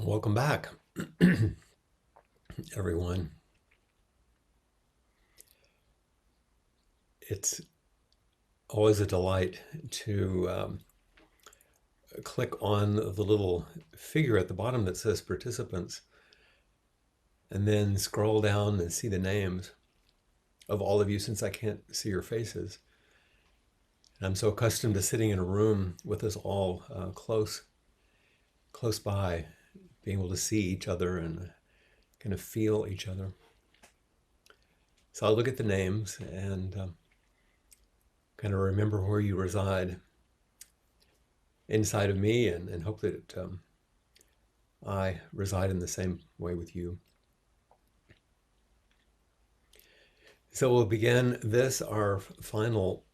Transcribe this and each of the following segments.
Welcome back, everyone. It's always a delight to click on the little figure at the bottom that says participants and then scroll down and see the names of all of you since I can't see your faces. And I'm so accustomed to sitting in a room with us all close by, being able to see each other and kind of feel each other. So I'll look at the names and kind of remember where you reside inside of me and hope that I reside in the same way with you. So we'll begin this, our final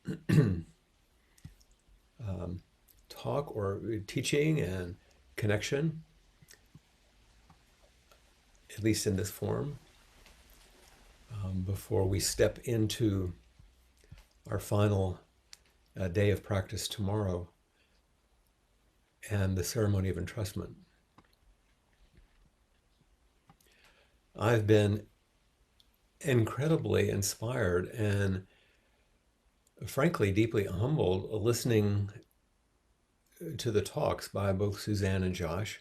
talk or teaching and connection, at least in this form, before we step into our final day of practice tomorrow and the ceremony of entrustment. I've been incredibly inspired and frankly deeply humbled listening to the talks by both Suzanne and Josh,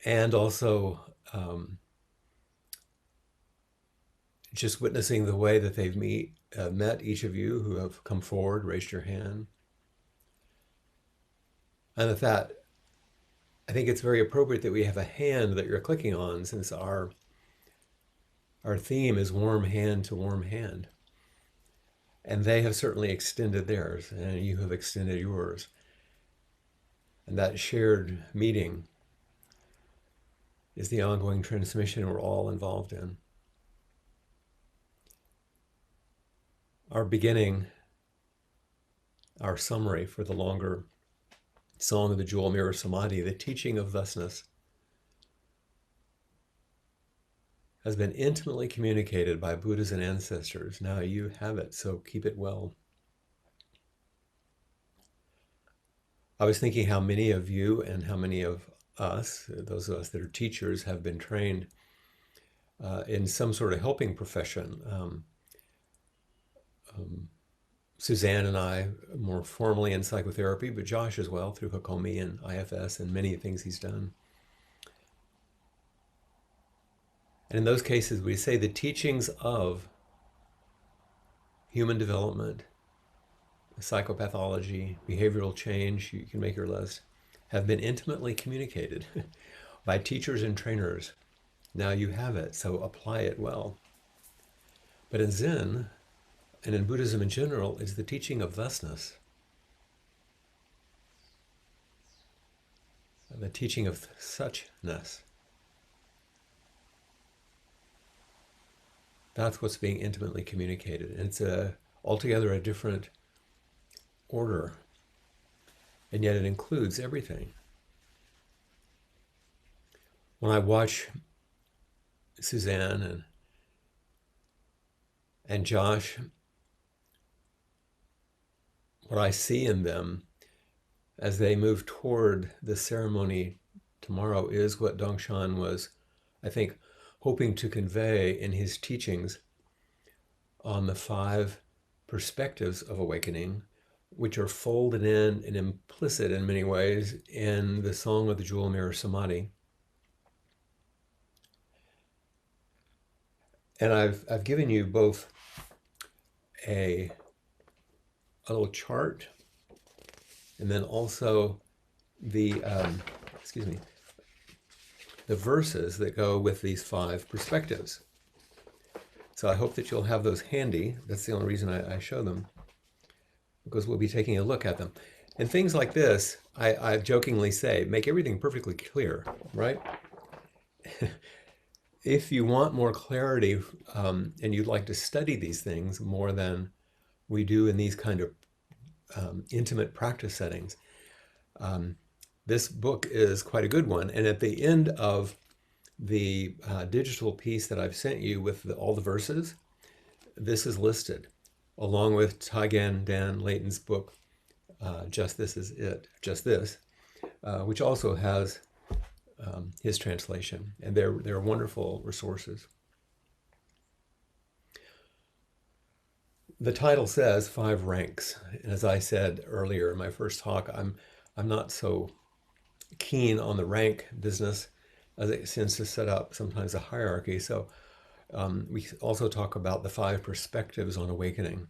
and also just witnessing the way that they've met each of you who have come forward, raised your hand. And with that, I think it's very appropriate that we have a hand that you're clicking on, since our theme is warm hand to warm hand. And they have certainly extended theirs, and you have extended yours. And that shared meeting is the ongoing transmission we're all involved in. Our beginning, our summary for the longer Song of the Jewel Mirror Samadhi, the teaching of thusness, has been intimately communicated by Buddhas and ancestors. Now you have it, so keep it well. I was thinking how many of you and how many of us, those of us that are teachers, have been trained in some sort of helping profession. Suzanne and I more formally in psychotherapy, but Josh as well through Hakomi and IFS and many things he's done. And in those cases, we say the teachings of human development, psychopathology, behavioral change, you can make your list, have been intimately communicated by teachers and trainers. Now you have it, so apply it well. But in Zen, and in Buddhism in general, it's the teaching of thusness, the teaching of suchness. That's what's being intimately communicated. And it's altogether a different order, and yet it includes everything. When I watch Suzanne and Josh, what I see in them as they move toward the ceremony tomorrow is what Dongshan was, I think, hoping to convey in his teachings on the 5 perspectives of awakening, which are folded in and implicit in many ways in the Song of the Jewel Mirror Samadhi. And I've given you both a little chart and then also the the verses that go with these 5 perspectives. So I hope that you'll have those handy. That's the only reason I show them, because we'll be taking a look at them. And things like this, I jokingly say, make everything perfectly clear, right? If you want more clarity and you'd like to study these things more than we do in these kind of intimate practice settings, this book is quite a good one. And at the end of the digital piece that I've sent you with all the verses, this is listed, along with Taigen Dan Layton's book, Just This Is It, Just This. which also has his translation, and they're wonderful resources. The title says five ranks, and as I said earlier in my first talk, I'm not so keen on the rank business as it tends to set up sometimes a hierarchy. So we also talk about the five perspectives on awakening.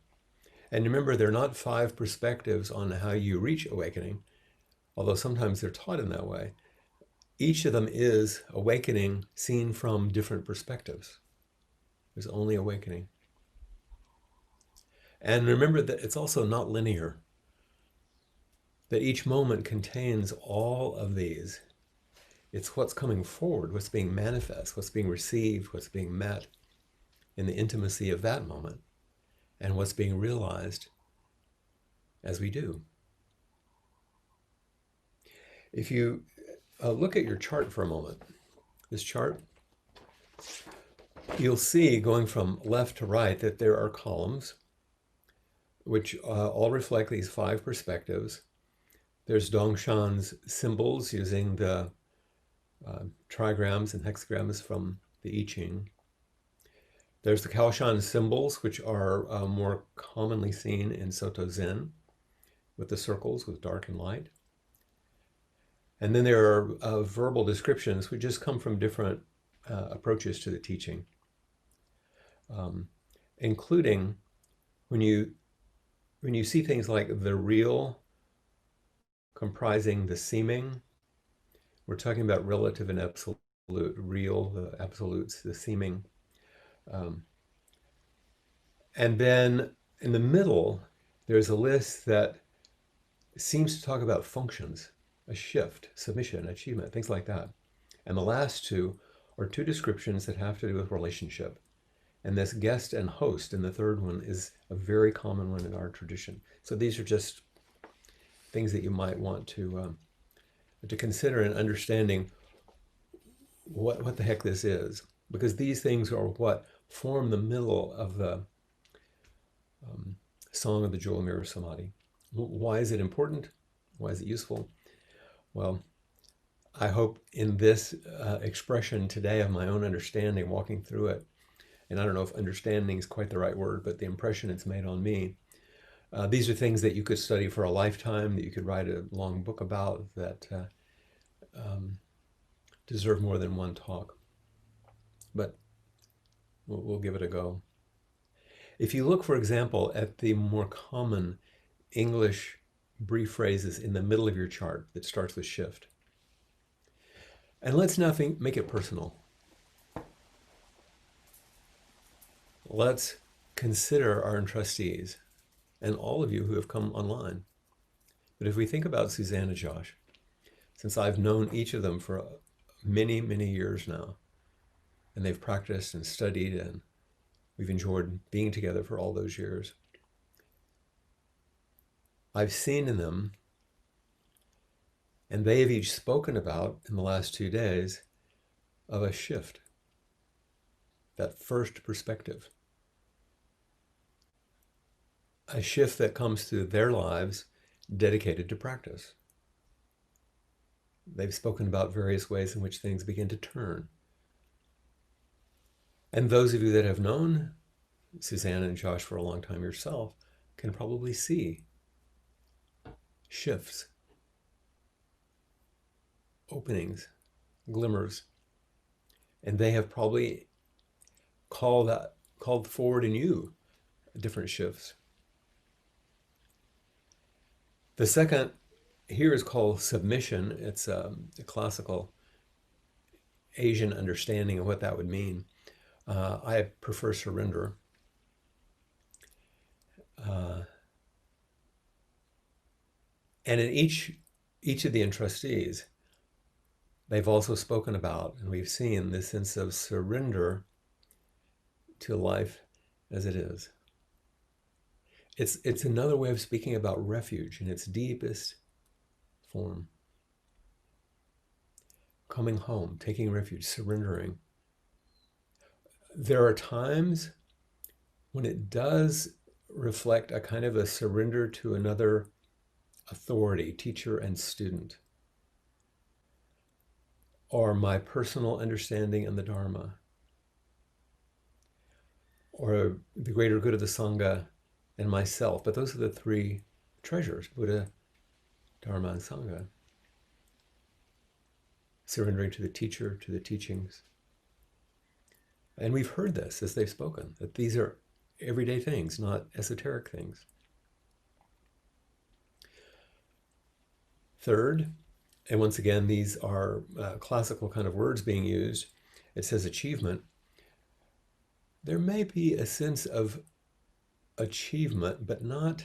And remember, they're not five perspectives on how you reach awakening, although sometimes they're taught in that way. Each of them is awakening seen from different perspectives. There's only awakening. And remember that it's also not linear, that each moment contains all of these. It's what's coming forward, what's being manifest, what's being received, what's being met in the intimacy of that moment, and what's being realized as we do. If you look at your chart for a moment, this chart, you'll see going from left to right that there are columns which all reflect these five perspectives. There's Dongshan's symbols using the trigrams and hexagrams from the I Ching. There's the Kaoshan symbols, which are more commonly seen in Soto Zen, with the circles with dark and light. And then there are verbal descriptions, which just come from different approaches to the teaching, including when you see things like the real comprising the seeming. We're talking about relative and absolute, real, the absolutes, the seeming. And then in the middle, there's a list that seems to talk about functions, a shift, submission, achievement, things like that. And the last two are two descriptions that have to do with relationship. And this guest and host in the third one is a very common one in our tradition. So these are just things that you might want to consider in understanding what the heck this is, because these things are what form the middle of the Song of the Jewel Mirror Samadhi. Why is it important? Why is it useful? Well, I hope in this expression today of my own understanding, walking through it, and I don't know if understanding is quite the right word, but the impression it's made on me, these are things that you could study for a lifetime, that you could write a long book about, that deserve more than one talk. But we'll give it a go. If you look, for example, at the more common English brief phrases in the middle of your chart that starts with shift, and let's now make it personal. Let's consider our trustees and all of you who have come online. But if we think about Suzanne and Josh, since I've known each of them for many, many years now, and they've practiced and studied, and we've enjoyed being together for all those years, I've seen in them, and they have each spoken about in the last 2 days, of a shift, that first perspective. A shift that comes through their lives dedicated to practice. They've spoken about various ways in which things begin to turn. And those of you that have known Suzanne and Josh for a long time yourself can probably see shifts, openings, glimmers. And they have probably called forward in you different shifts. The second here is called submission. It's a classical Asian understanding of what that would mean. I prefer surrender. And in each of the entrustees, they've also spoken about, and we've seen, this sense of surrender to life as it is. It's another way of speaking about refuge in its deepest form. Coming home, taking refuge, surrendering. There are times when it does reflect a kind of a surrender to another authority, teacher and student. or my personal understanding and the Dharma, or the greater good of the Sangha and myself. But those are the three treasures: Buddha, Dharma, and Sangha. Surrendering to the teacher, to the teachings. And we've heard this as they've spoken, that these are everyday things, not esoteric things. Third, and once again, these are classical kind of words being used. It says achievement. There may be a sense of achievement, but not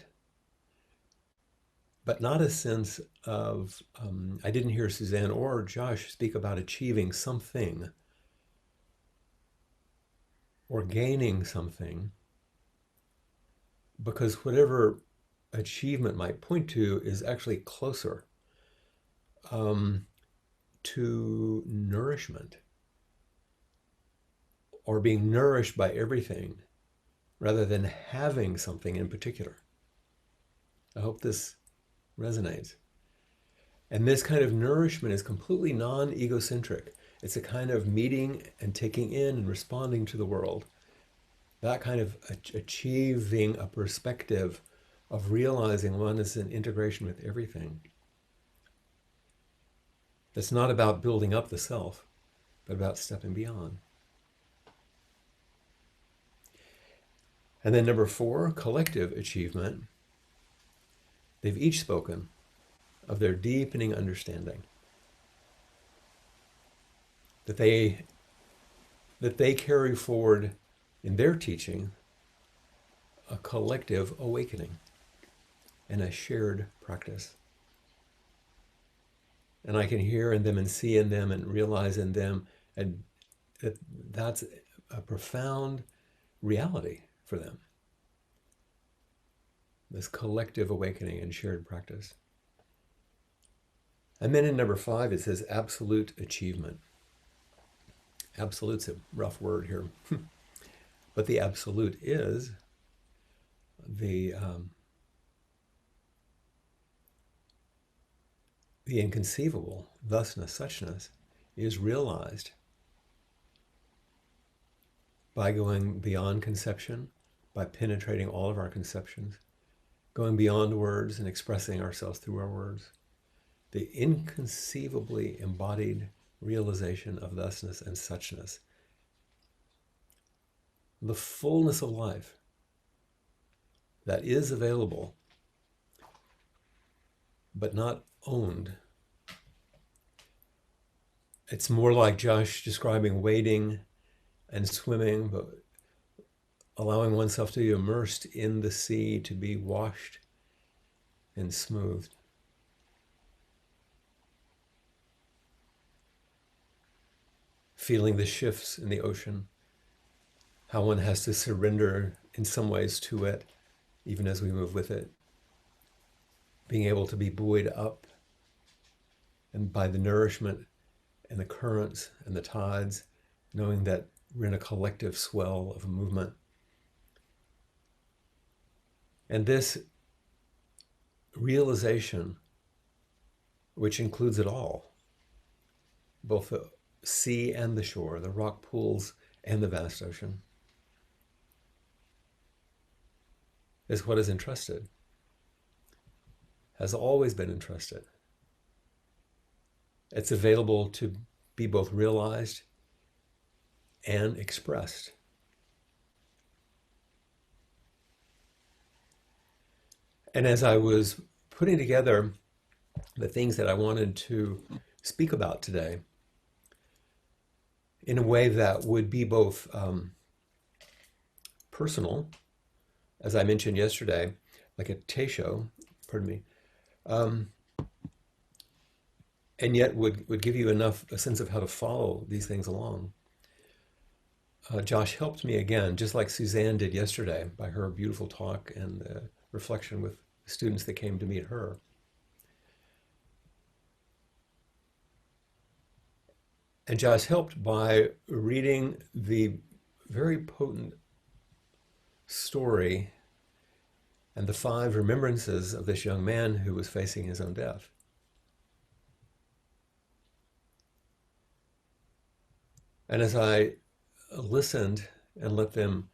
a sense of, I didn't hear Suzanne or Josh speak about achieving something or gaining something, because whatever achievement might point to is actually closer to nourishment, or being nourished by everything rather than having something in particular. I hope this resonates. And this kind of nourishment is completely non-egocentric. It's a kind of meeting and taking in and responding to the world. That kind of achieving a perspective of realizing one is in integration with everything. It's not about building up the self, but about stepping beyond. And then number 4, collective achievement. They've each spoken of their deepening understanding, that they carry forward in their teaching a collective awakening and a shared practice. And I can hear in them and see in them and realize in them, and that's a profound reality for them. This collective awakening and shared practice. And then in number 5, it says absolute achievement. Absolute's a rough word here. But the absolute is the inconceivable, thusness, suchness, is realized by going beyond conception, by penetrating all of our conceptions, going beyond words and expressing ourselves through our words. The inconceivably embodied realization of thusness and suchness. The fullness of life that is available, but not owned. It's more like Josh describing wading and swimming, but allowing oneself to be immersed in the sea, to be washed and smoothed. Feeling the shifts in the ocean, how one has to surrender in some ways to it, even as we move with it. Being able to be buoyed up and by the nourishment and the currents and the tides, knowing that we're in a collective swell of a movement. And this realization, which includes it all, both the sea and the shore, the rock pools and the vast ocean, is what is entrusted, has always been entrusted. It's available to be both realized and expressed. And as I was putting together the things that I wanted to speak about today, in a way that would be both personal, as I mentioned yesterday, like a teisho, pardon me, and yet would give you a sense of how to follow these things along. Josh helped me again, just like Suzanne did yesterday, by her beautiful talk and reflection with students that came to meet her. And Josh helped by reading the very potent story and the 5 remembrances of this young man who was facing his own death. And as I listened and let them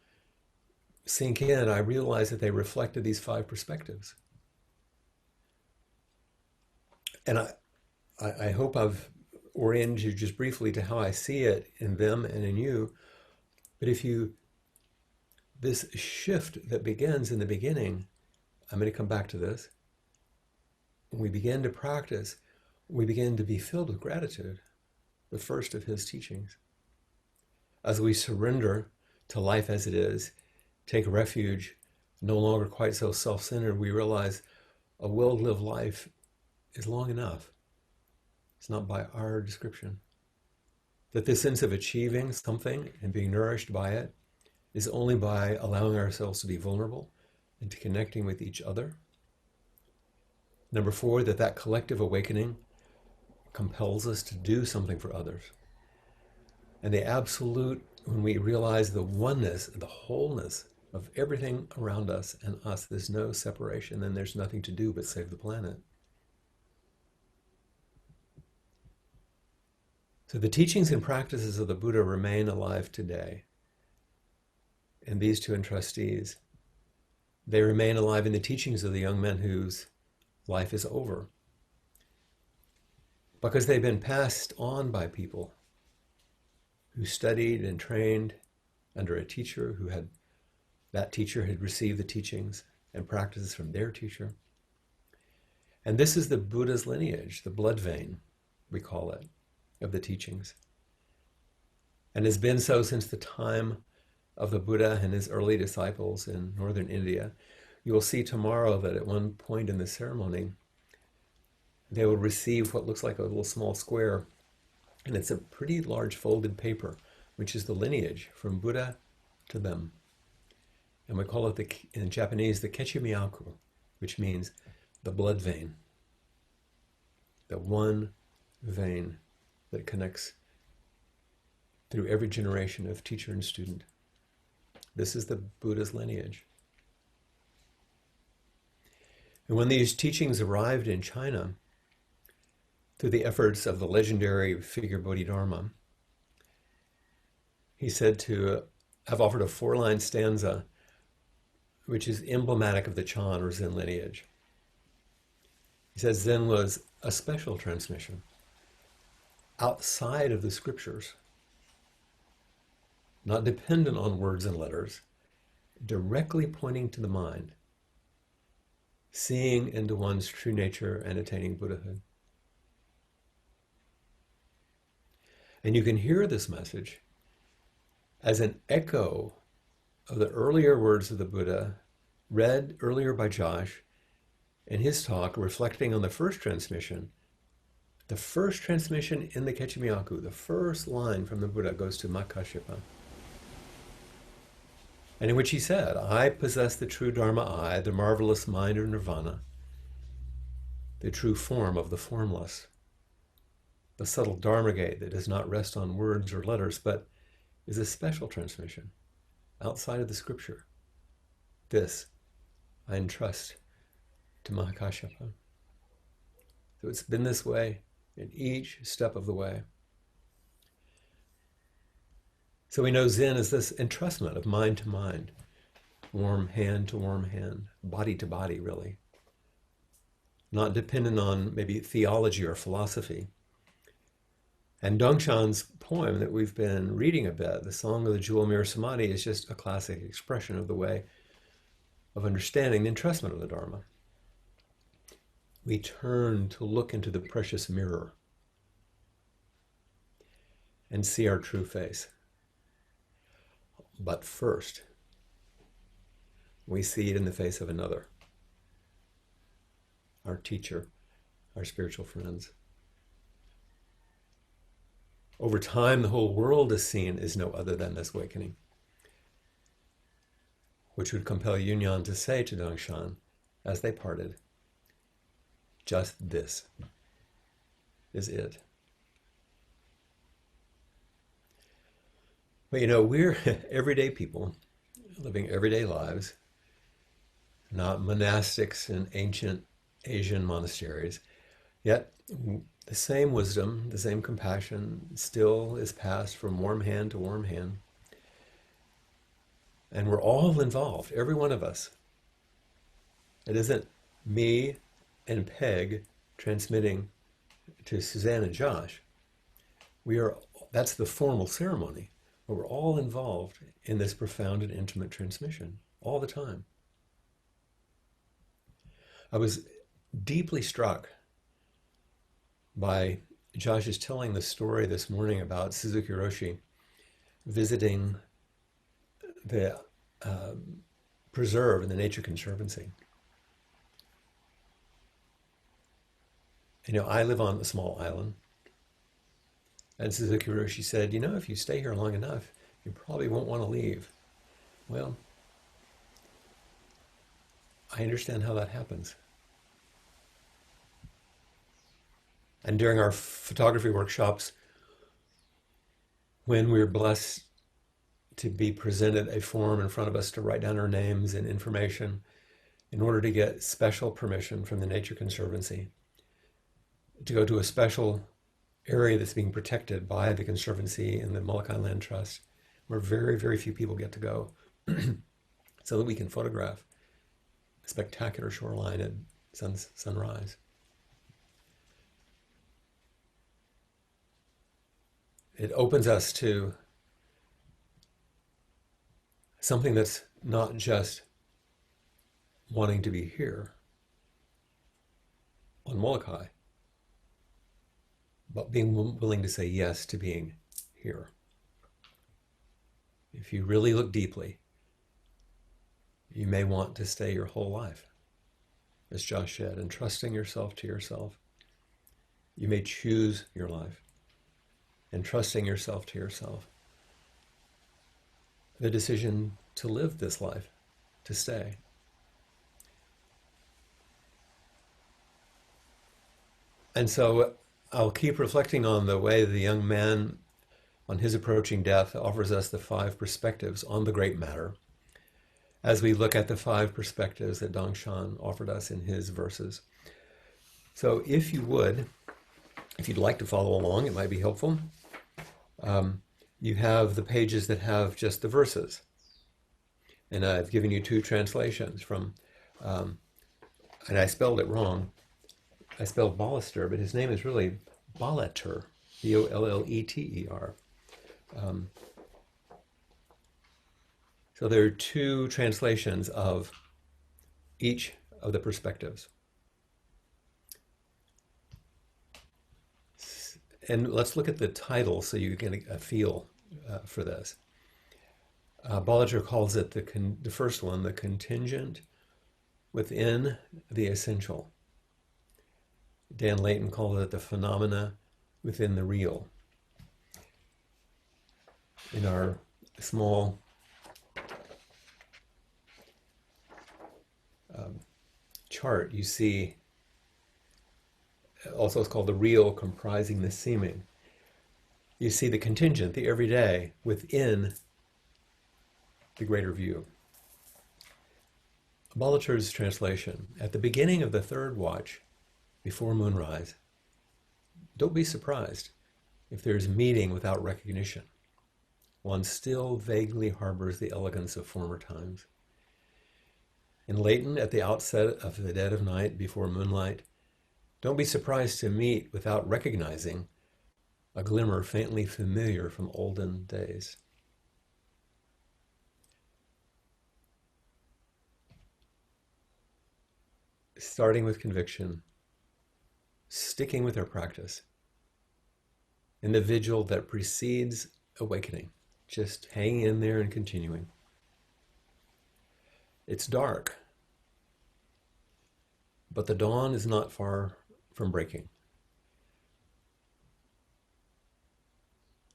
sink in, I realized that they reflected these 5 perspectives. And I hope I've oriented you just briefly to how I see it in them and in you. But this shift that begins in the beginning, I'm going to come back to this. When we begin to practice, we begin to be filled with gratitude, the first of his teachings. As we surrender to life as it is, take refuge, no longer quite so self-centered, we realize a will-lived life is long enough. It's not by our description. That this sense of achieving something and being nourished by it is only by allowing ourselves to be vulnerable and to connecting with each other. Number 4, that collective awakening compels us to do something for others. And the absolute, when we realize the oneness, the wholeness of everything around us and us, there's no separation, then there's nothing to do but save the planet. So the teachings and practices of the Buddha remain alive today. And these 2 entrustees, they remain alive in the teachings of the young men whose life is over. Because they've been passed on by people who studied and trained under a teacher that teacher had received the teachings and practices from their teacher. And this is the Buddha's lineage, the blood vein, we call it, of the teachings. And has been so since the time of the Buddha and his early disciples in northern India. You will see tomorrow that at one point in the ceremony, they will receive what looks like a little small square, and it's a pretty large folded paper, which is the lineage from Buddha to them. And we call it, in Japanese, the Kechimiyaku, which means the blood vein, the one vein that connects through every generation of teacher and student. This is the Buddha's lineage. And when these teachings arrived in China, through the efforts of the legendary figure Bodhidharma, he said to have offered a 4-line stanza which is emblematic of the Chan or Zen lineage. He says Zen was a special transmission outside of the scriptures, not dependent on words and letters, directly pointing to the mind, seeing into one's true nature and attaining Buddhahood. And you can hear this message as an echo of the earlier words of the Buddha, read earlier by Josh in his talk, reflecting on the first transmission. The first transmission in the Kechimiyaku, the first line from the Buddha goes to Mahakāssyapa. And in which he said, I possess the true Dharma I, the marvelous mind of nirvana, the true form of the formless, the subtle Dharma gate that does not rest on words or letters, but is a special transmission outside of the scripture. This I entrust to Mahakāssyapa. So it's been this way in each step of the way. So we know Zen is this entrustment of mind to mind, warm hand to warm hand, body to body, really. Not dependent on maybe theology or philosophy. And Dongshan's poem that we've been reading a bit, the Song of the Jewel Mirror Samadhi, is just a classic expression of the way of understanding the entrustment of the Dharma. We turn to look into the precious mirror and see our true face. But first, we see it in the face of another, our teacher, our spiritual friends. Over time, the whole world is seen as no other than this awakening, which would compel Yunyan to say to Dongshan, as they parted, just this is it. But we're everyday people living everyday lives, not monastics in ancient Asian monasteries. Yet the same wisdom, the same compassion still is passed from warm hand to warm hand. And we're all involved, every one of us. It isn't me and Peg transmitting to Suzanne and Josh. That's the formal ceremony, but we're all involved in this profound and intimate transmission all the time. I was deeply struck by Josh's telling the story this morning about Suzuki Roshi visiting the preserve in the Nature Conservancy. I live on a small island, and Suzuki Roshi said, if you stay here long enough, you probably won't want to leave. Well, I understand how that happens. And during our photography workshops, when we're blessed to be presented a form in front of us to write down our names and information in order to get special permission from the Nature Conservancy to go to a special area that's being protected by the Conservancy and the Molokai Land Trust, where very, very few people get to go, so that we can photograph a spectacular shoreline at sunrise. It opens us to something that's not just wanting to be here on Molokai, but being willing to say yes to being here. If you really look deeply, you may want to stay your whole life, as Josh said, and trusting yourself to yourself. You may choose your life, and trusting yourself to yourself. The decision to live this life, to stay. And so I'll keep reflecting on the way the young man, on his approaching death, offers us the 5 perspectives on the great matter, as we look at the 5 perspectives that Dongshan offered us in his verses. So if you'd like to follow along, it might be helpful. You have the pages that have just the verses. And I've given you 2 translations from, and I spelled it wrong. I spelled Bolleter, but his name is really Bolleter, Bolleter. So there are 2 translations of each of the perspectives. And let's look at the title so you get a feel for this. Bolleter calls it the first one, the contingent within the essential. Dan Layton called it the phenomena within the real. In our small chart, you see, also it's called the real comprising the seeming. You see the contingent, the everyday, within the greater view. Bolleter's translation, at the beginning of the 3rd watch, before moonrise, don't be surprised if there's meeting without recognition. One still vaguely harbors the elegance of former times. In Layton, at the outset of the dead of night before moonlight, don't be surprised to meet without recognizing a glimmer faintly familiar from olden days. Starting with conviction, sticking with our practice, in the vigil that precedes awakening, just hanging in there and continuing. It's dark, but the dawn is not far from breaking.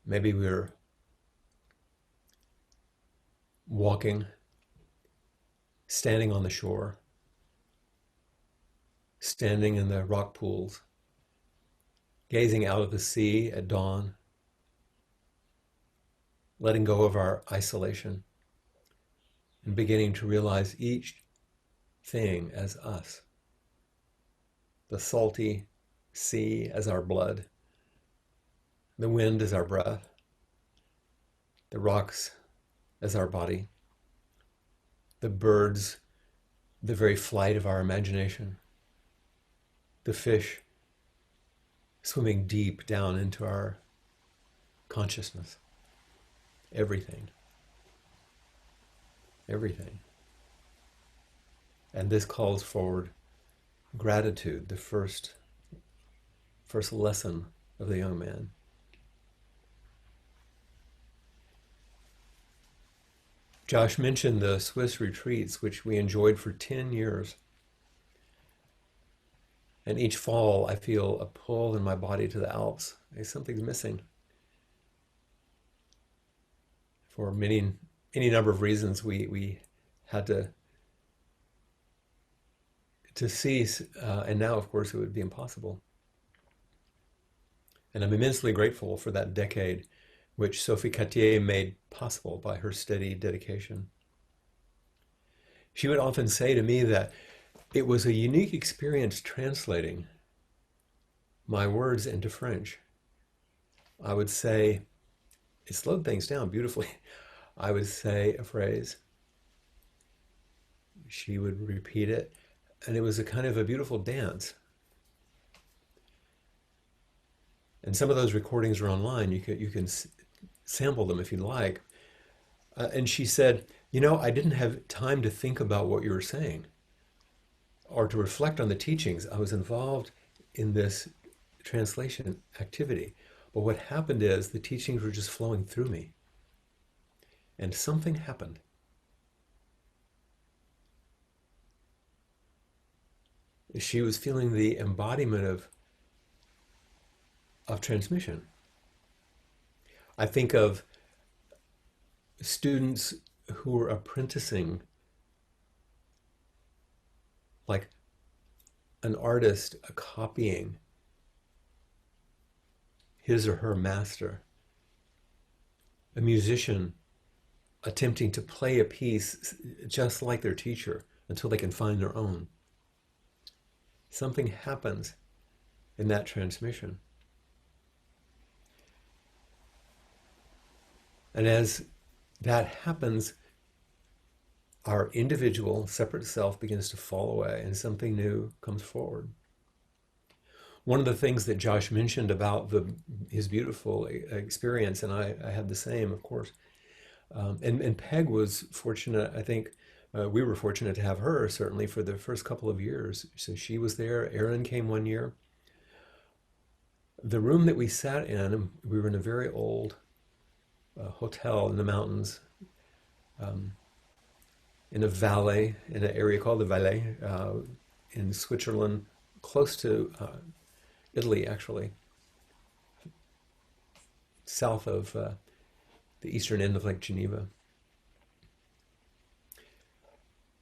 Maybe we're walking, standing on the shore, standing in the rock pools, gazing out at the sea at dawn, letting go of our isolation, and beginning to realize each thing as us. The salty sea as our blood, the wind as our breath, the rocks as our body, the birds, the very flight of our imagination, the fish swimming deep down into our consciousness. Everything. Everything. And this calls forward gratitude, the first lesson of the young man. Josh mentioned the Swiss retreats, which we enjoyed for 10 years. And each fall, I feel a pull in my body to the Alps. Something's missing. For any number of reasons, we had to cease, and now, of course, it would be impossible. And I'm immensely grateful for that decade which Sophie Cartier made possible by her steady dedication. She would often say to me that it was a unique experience translating my words into French. I would say, it slowed things down beautifully. I would say a phrase. She would repeat it, and it was a kind of a beautiful dance. And some of those recordings are online. You can sample them if you like. And she said, I didn't have time to think about what you were saying or to reflect on the teachings. I was involved in this translation activity. But what happened is the teachings were just flowing through me. And something happened. She was feeling the embodiment of transmission. I think of students who are apprenticing, like an artist copying his or her master, a musician attempting to play a piece just like their teacher until they can find their own. Something happens in that transmission. And as that happens, our individual, separate self begins to fall away and something new comes forward. One of the things that Josh mentioned about his beautiful experience, and I had the same, of course, and Peg was fortunate, I think, we were fortunate to have her, certainly, for the first couple of years. So she was there. Aaron came one year. The room that we sat in, we were in a very old hotel in the mountains, in a valley, in an area called the Valais, in Switzerland, close to Italy, actually, south of the eastern end of Lake Geneva.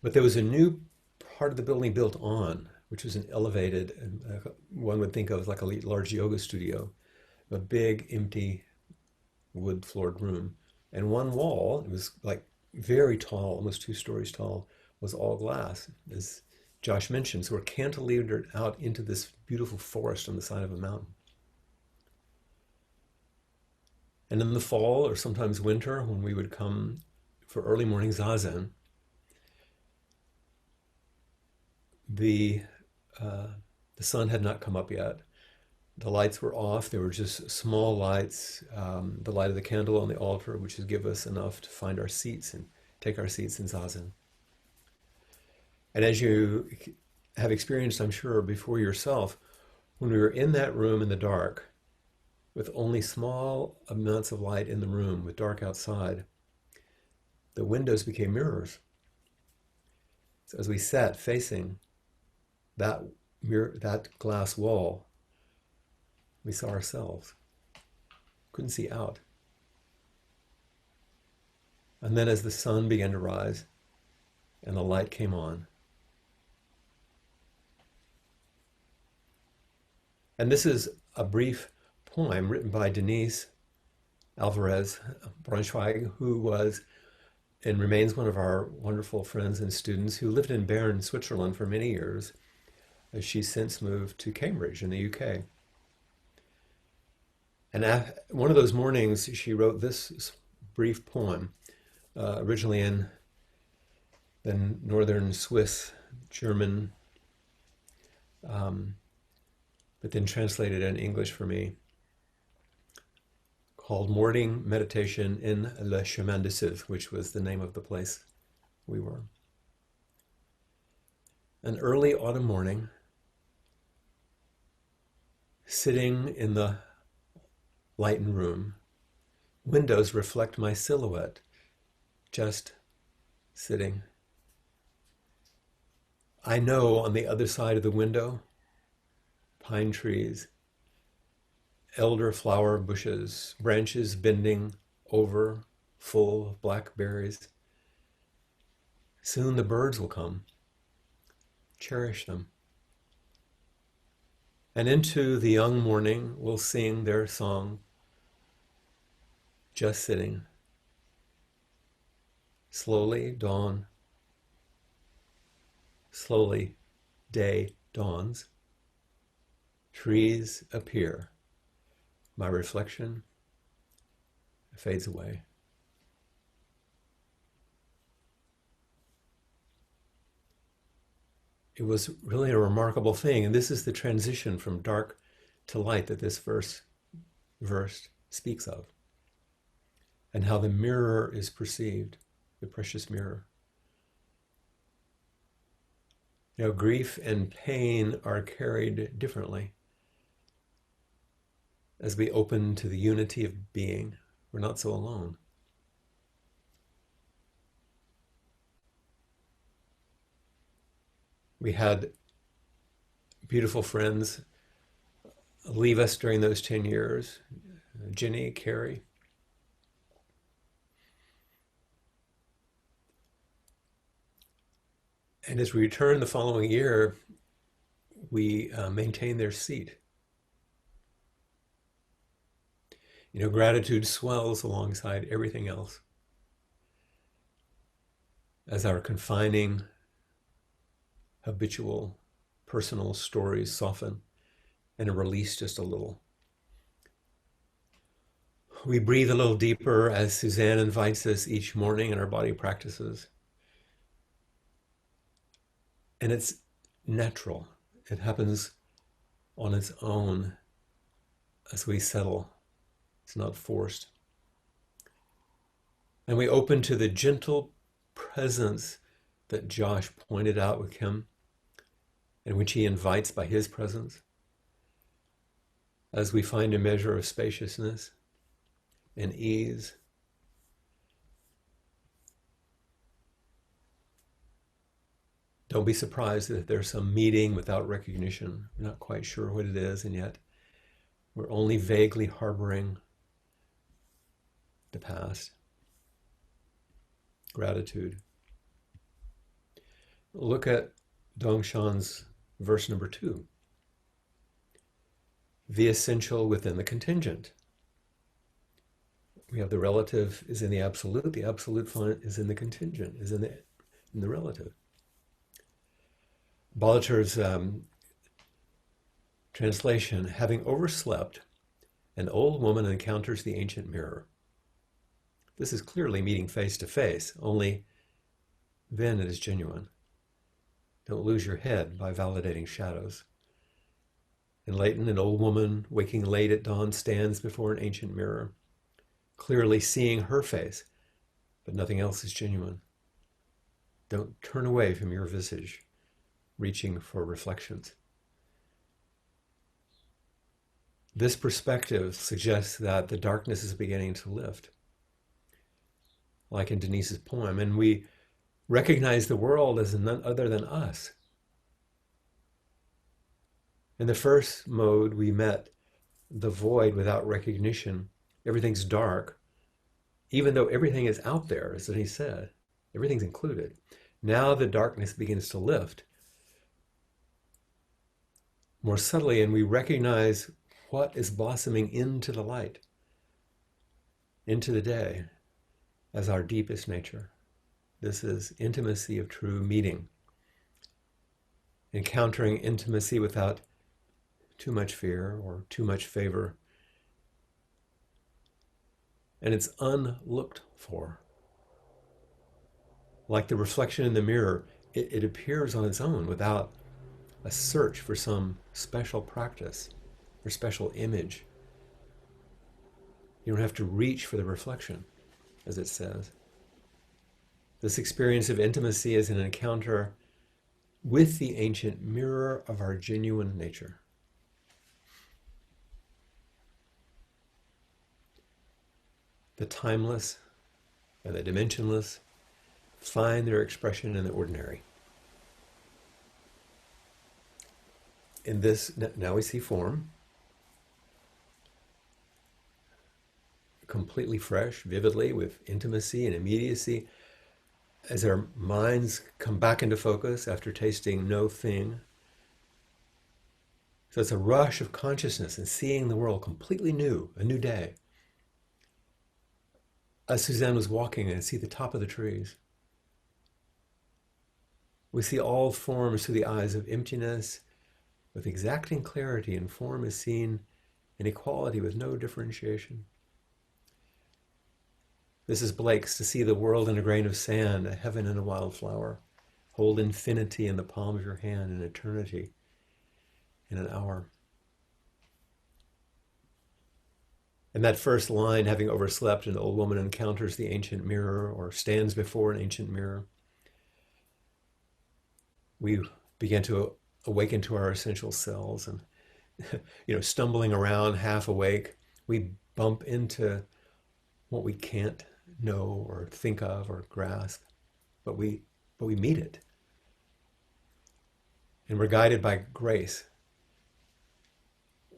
But there was a new part of the building built on, which was an elevated, one would think of as like a large yoga studio, a big, empty, wood-floored room. And one wall, it was like very tall, almost 2 stories tall, was all glass, as Josh mentioned. So we're cantilevered out into this beautiful forest on the side of a mountain. And in the fall, or sometimes winter, when we would come for early morning zazen, the sun had not come up yet. The lights were off. They were just small lights, the light of the candle on the altar, which would give us enough to find our seats and take our seats in zazen. And as you have experienced, I'm sure, before yourself, when we were in that room in the dark, with only small amounts of light in the room, with dark outside, the windows became mirrors. So as we sat facing that mirror, that glass wall, we saw ourselves. Couldn't see out. And then as the sun began to rise and the light came on, and this is a brief poem written by Denise Alvarez Braunschweig, who was and remains one of our wonderful friends and students who lived in Bern, Switzerland for many years. as she's since moved to Cambridge in the UK. And one of those mornings, she wrote this brief poem, originally in the northern Swiss German, but then translated in English for me, called Morning Meditation in Le Chemin de Sèvres, which was the name of the place we were. An early autumn morning, sitting in the lightened room, windows reflect my silhouette, just sitting. I know on the other side of the window, pine trees, elderflower bushes, branches bending over, full of blackberries. Soon the birds will come. Cherish them. And into the young morning will sing their song, just sitting. Slowly dawn. Slowly day dawns. Trees appear. My reflection fades away. It was really a remarkable thing. And this is the transition from dark to light that this verse speaks of, and how the mirror is perceived, the precious mirror. You know, grief and pain are carried differently. As we open to the unity of being, we're not so alone. We had beautiful friends leave us during those 10 years, Ginny, Carrie. And as we returned the following year, we maintained their seat. You know, gratitude swells alongside everything else as our confining, habitual, personal stories soften and are released just a little. We breathe a little deeper as Suzanne invites us each morning in our body practices. And it's natural. It happens on its own as we settle. It's not forced. And we open to the gentle presence that Josh pointed out with Kim, and which he invites by his presence, as we find a measure of spaciousness and ease. Don't be surprised that there's some meeting without recognition. We're not quite sure what it is, and yet we're only vaguely harboring the past. Gratitude. Look at Dongshan's verse number 2. The essential within the contingent. We have the relative is in the absolute is in the contingent, is in the relative. Bolitar's translation, having overslept, an old woman encounters the ancient mirror. This is clearly meeting face to face, only then it is genuine. Don't lose your head by validating shadows. In Leighton, an old woman waking late at dawn stands before an ancient mirror, clearly seeing her face, but nothing else is genuine. Don't turn away from your visage, reaching for reflections. This perspective suggests that the darkness is beginning to lift, like in Denise's poem, and we recognize the world as none other than us. In the first mode, we met the void without recognition. Everything's dark, even though everything is out there, as he said. Everything's included. Now the darkness begins to lift more subtly, and we recognize what is blossoming into the light, into the day, as our deepest nature. This is intimacy of true meeting. encountering intimacy without too much fear or too much favor. And it's unlooked for. Like the reflection in the mirror, it appears on its own without a search for some special practice or special image. You don't have to reach for the reflection, as it says. This experience of intimacy is an encounter with the ancient mirror of our genuine nature. The timeless and the dimensionless find their expression in the ordinary. In this, now we see form, completely fresh, vividly, with intimacy and immediacy, as our minds come back into focus after tasting no thing. So it's a rush of consciousness and seeing the world completely new, a new day. As Suzanne was walking, I see the top of the trees. We see all forms through the eyes of emptiness, with exacting clarity, and form is seen in equality with no differentiation. This is Blake's to see the world in a grain of sand, a heaven in a wildflower. Hold infinity in the palm of your hand, and eternity in an hour. And that first line, having overslept, an old woman encounters the ancient mirror or stands before an ancient mirror. We begin to awaken to our essential selves and, stumbling around half awake, we bump into what we can't know or think of or grasp, but we meet it. And we're guided by grace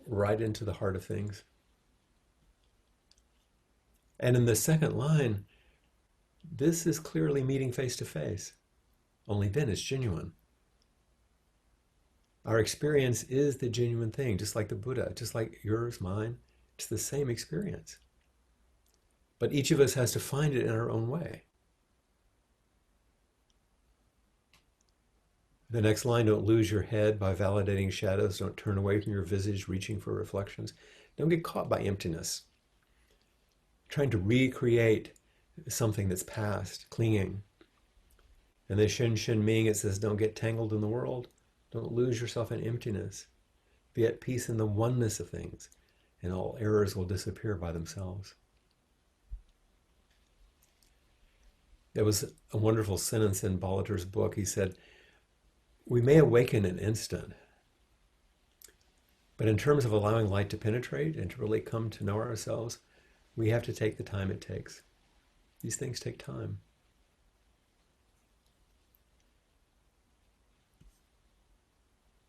right into the heart of things. And in the second line, this is clearly meeting face to face. Only then it's genuine. Our experience is the genuine thing, just like the Buddha, just like yours, mine. It's the same experience. But each of us has to find it in our own way. The next line, don't lose your head by validating shadows. Don't turn away from your visage, reaching for reflections. Don't get caught by emptiness. Trying to recreate something that's past, clinging. And the Shen Shen Ming, it says, don't get tangled in the world. Don't lose yourself in emptiness. Be at peace in the oneness of things, and all errors will disappear by themselves. There was a wonderful sentence in Bolliger's book. He said, we may awaken an instant, but in terms of allowing light to penetrate and to really come to know ourselves, we have to take the time it takes. These things take time.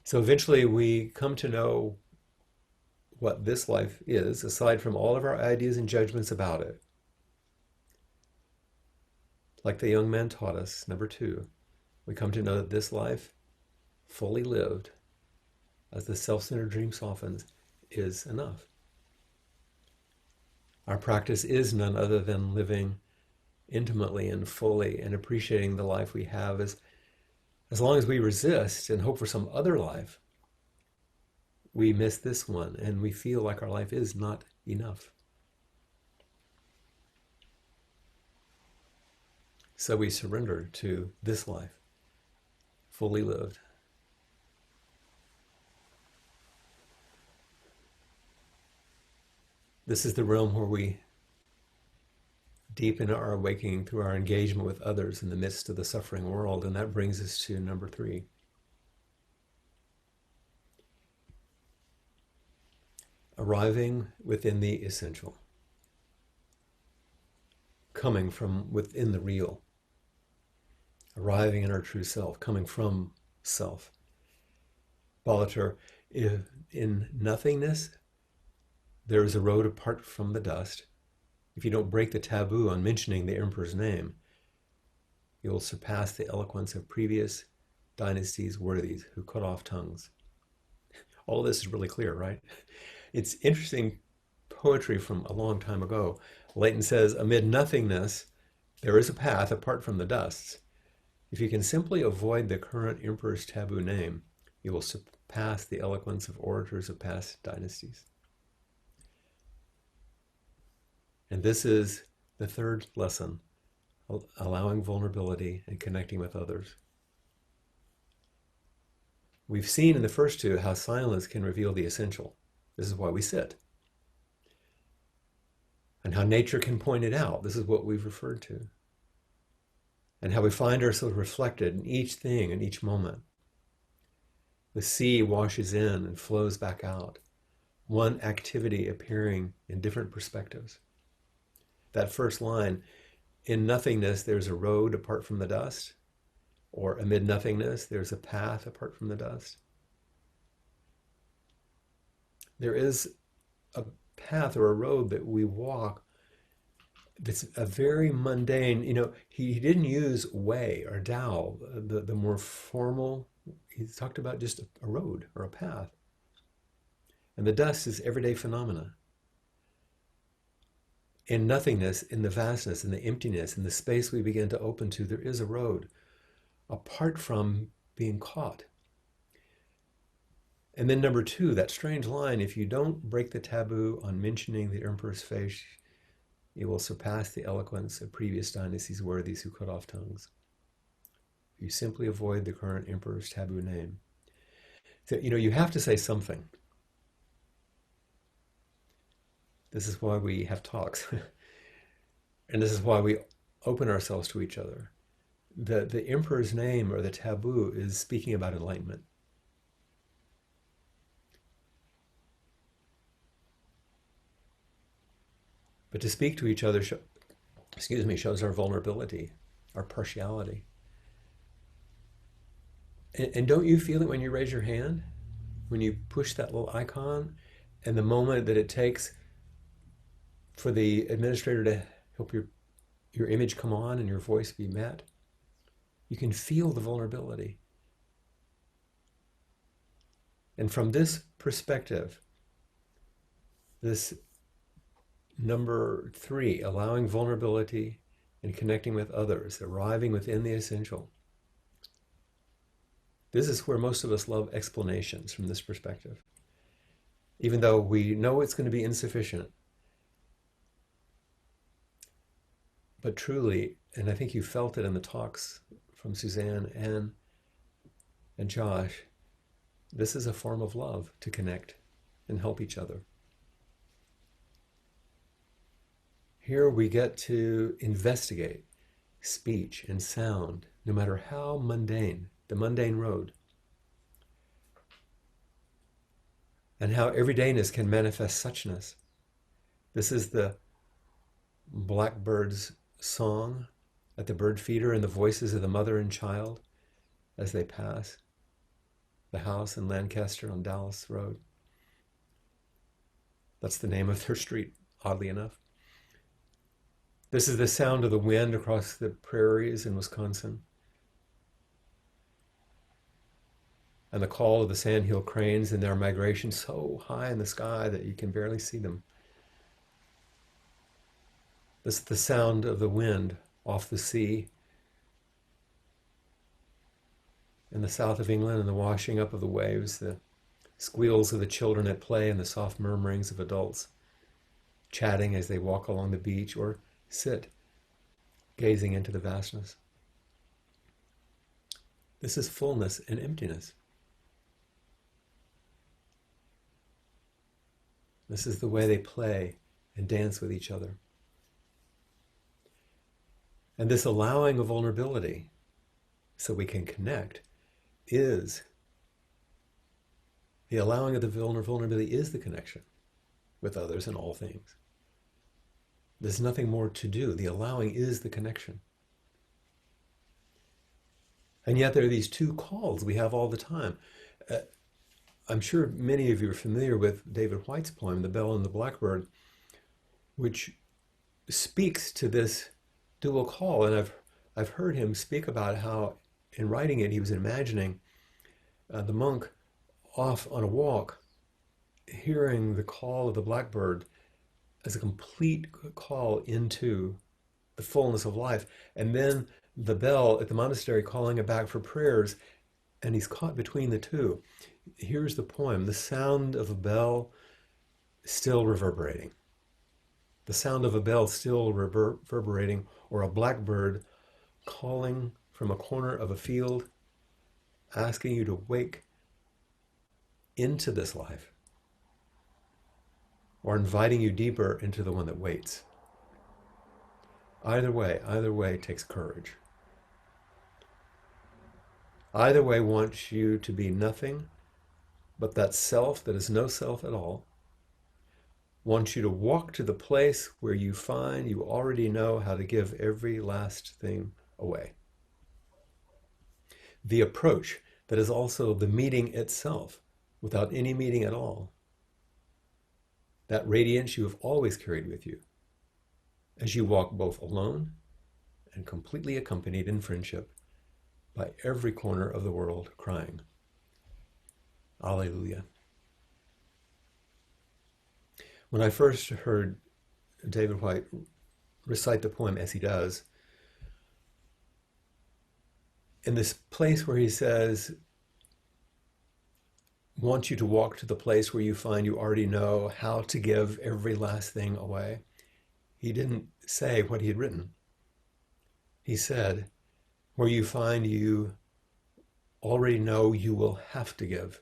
So eventually we come to know what this life is, aside from all of our ideas and judgments about it. Like the young man taught us, number 2, we come to know that this life, fully lived, as the self-centered dream softens, is enough. Our practice is none other than living intimately and fully and appreciating the life we have. As long as we resist and hope for some other life, we miss this one and we feel like our life is not enough. So we surrender to this life, fully lived. This is the realm where we deepen our awakening through our engagement with others in the midst of the suffering world. And that brings us to number 3. Arriving within the essential. Coming from within the real. Arriving in our true self, coming from self. Bolliger, in nothingness, there is a road apart from the dust. If you don't break the taboo on mentioning the emperor's name, you will surpass the eloquence of previous dynasties' worthies who cut off tongues. All this is really clear, right? It's interesting poetry from a long time ago. Leighton says, amid nothingness, there is a path apart from the dusts. If you can simply avoid the current emperor's taboo name, You will surpass the eloquence of orators of past dynasties. And this is the third lesson, allowing vulnerability and connecting with others. We've seen in the first two how silence can reveal the essential. This is why we sit. And how nature can point it out. This is what we've referred to. And how we find ourselves reflected in each thing in each moment. The sea washes in and flows back out. One activity appearing in different perspectives. That first line, in nothingness there's a road apart from the dust, or amid nothingness there's a path apart from the dust. There is a path or a road that we walk that's a very mundane, he didn't use way or Tao, the more formal, he talked about just a road or a path. And the dust is everyday phenomena. In nothingness, in the vastness, in the emptiness, in the space we begin to open to, there is a road, apart from being caught. And then number two, that strange line, if you don't break the taboo on mentioning the emperor's face, you will surpass the eloquence of previous dynasties' worthies who cut off tongues. You simply avoid the current emperor's taboo name. So, you have to say something. This is why we have talks. And this is why we open ourselves to each other. The emperor's name or the taboo is speaking about enlightenment. But to speak to each other, shows our vulnerability, our partiality. And don't you feel it when you raise your hand? When you push that little icon, and the moment that it takes for the administrator to help your image come on and your voice be met, you can feel the vulnerability. And from this perspective, this number 3, allowing vulnerability and connecting with others, arriving within the essential. This is where most of us love explanations from this perspective. Even though we know it's going to be insufficient. But truly, and I think you felt it in the talks from Suzanne and Josh, this is a form of love to connect and help each other. Here we get to investigate speech and sound, no matter how mundane, the mundane road, and how everydayness can manifest suchness. This is the blackbird's song at the bird feeder and the voices of the mother and child as they pass the house in Lancaster on Dallas Road. That's the name of their street, oddly enough. This is the sound of the wind across the prairies in Wisconsin. And the call of the sandhill cranes in their migration so high in the sky that you can barely see them. This is the sound of the wind off the sea in the south of England and the washing up of the waves, the squeals of the children at play and the soft murmurings of adults chatting as they walk along the beach or sit gazing into the vastness. This is fullness and emptiness. This is the way they play and dance with each other. And this allowing of vulnerability so we can connect is, the allowing of the vulnerability is the connection with others and all things. There's nothing more to do. The allowing is the connection. And yet there are these two calls we have all the time. I'm sure many of you are familiar with David Whyte's poem, The Bell and the Blackbird, which speaks to this dual call. And I've heard him speak about how in writing it, he was imagining the monk off on a walk, hearing the call of the blackbird as a complete call into the fullness of life. And then the bell at the monastery calling it back for prayers and he's caught between the two. Here's the poem. The sound of a bell still reverberating. The sound of a bell still reverberating, or a blackbird calling from a corner of a field, asking you to wake into this life, or inviting you deeper into the one that waits. Either way takes courage. Either way wants you to be nothing but that self that is no self at all, wants you to walk to the place where you find you already know how to give every last thing away. The approach that is also the meeting itself, without any meeting at all. That radiance you have always carried with you, as you walk both alone and completely accompanied in friendship by every corner of the world crying, Alleluia. When I first heard David Whyte recite the poem as he does, in this place where he says, wants you to walk to the place where you find you already know how to give every last thing away, he didn't say what he had written. He said, where you find you already know you will have to give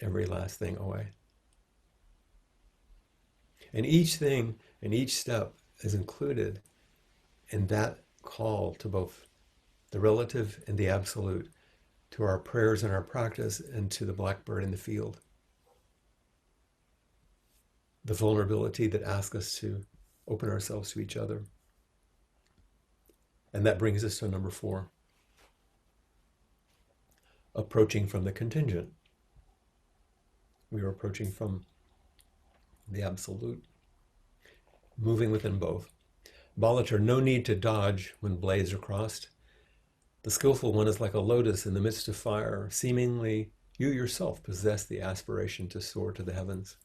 every last thing away. And each thing and each step is included in that call to both the relative and the absolute, to our prayers and our practice, and to the blackbird in the field. The vulnerability that asks us to open ourselves to each other. And that brings us to number 4. Approaching from the contingent. We are approaching from the absolute, moving within both. Ballater, no need to dodge when blades are crossed. The skillful one is like a lotus in the midst of fire. Seemingly, you yourself possess the aspiration to soar to the heavens.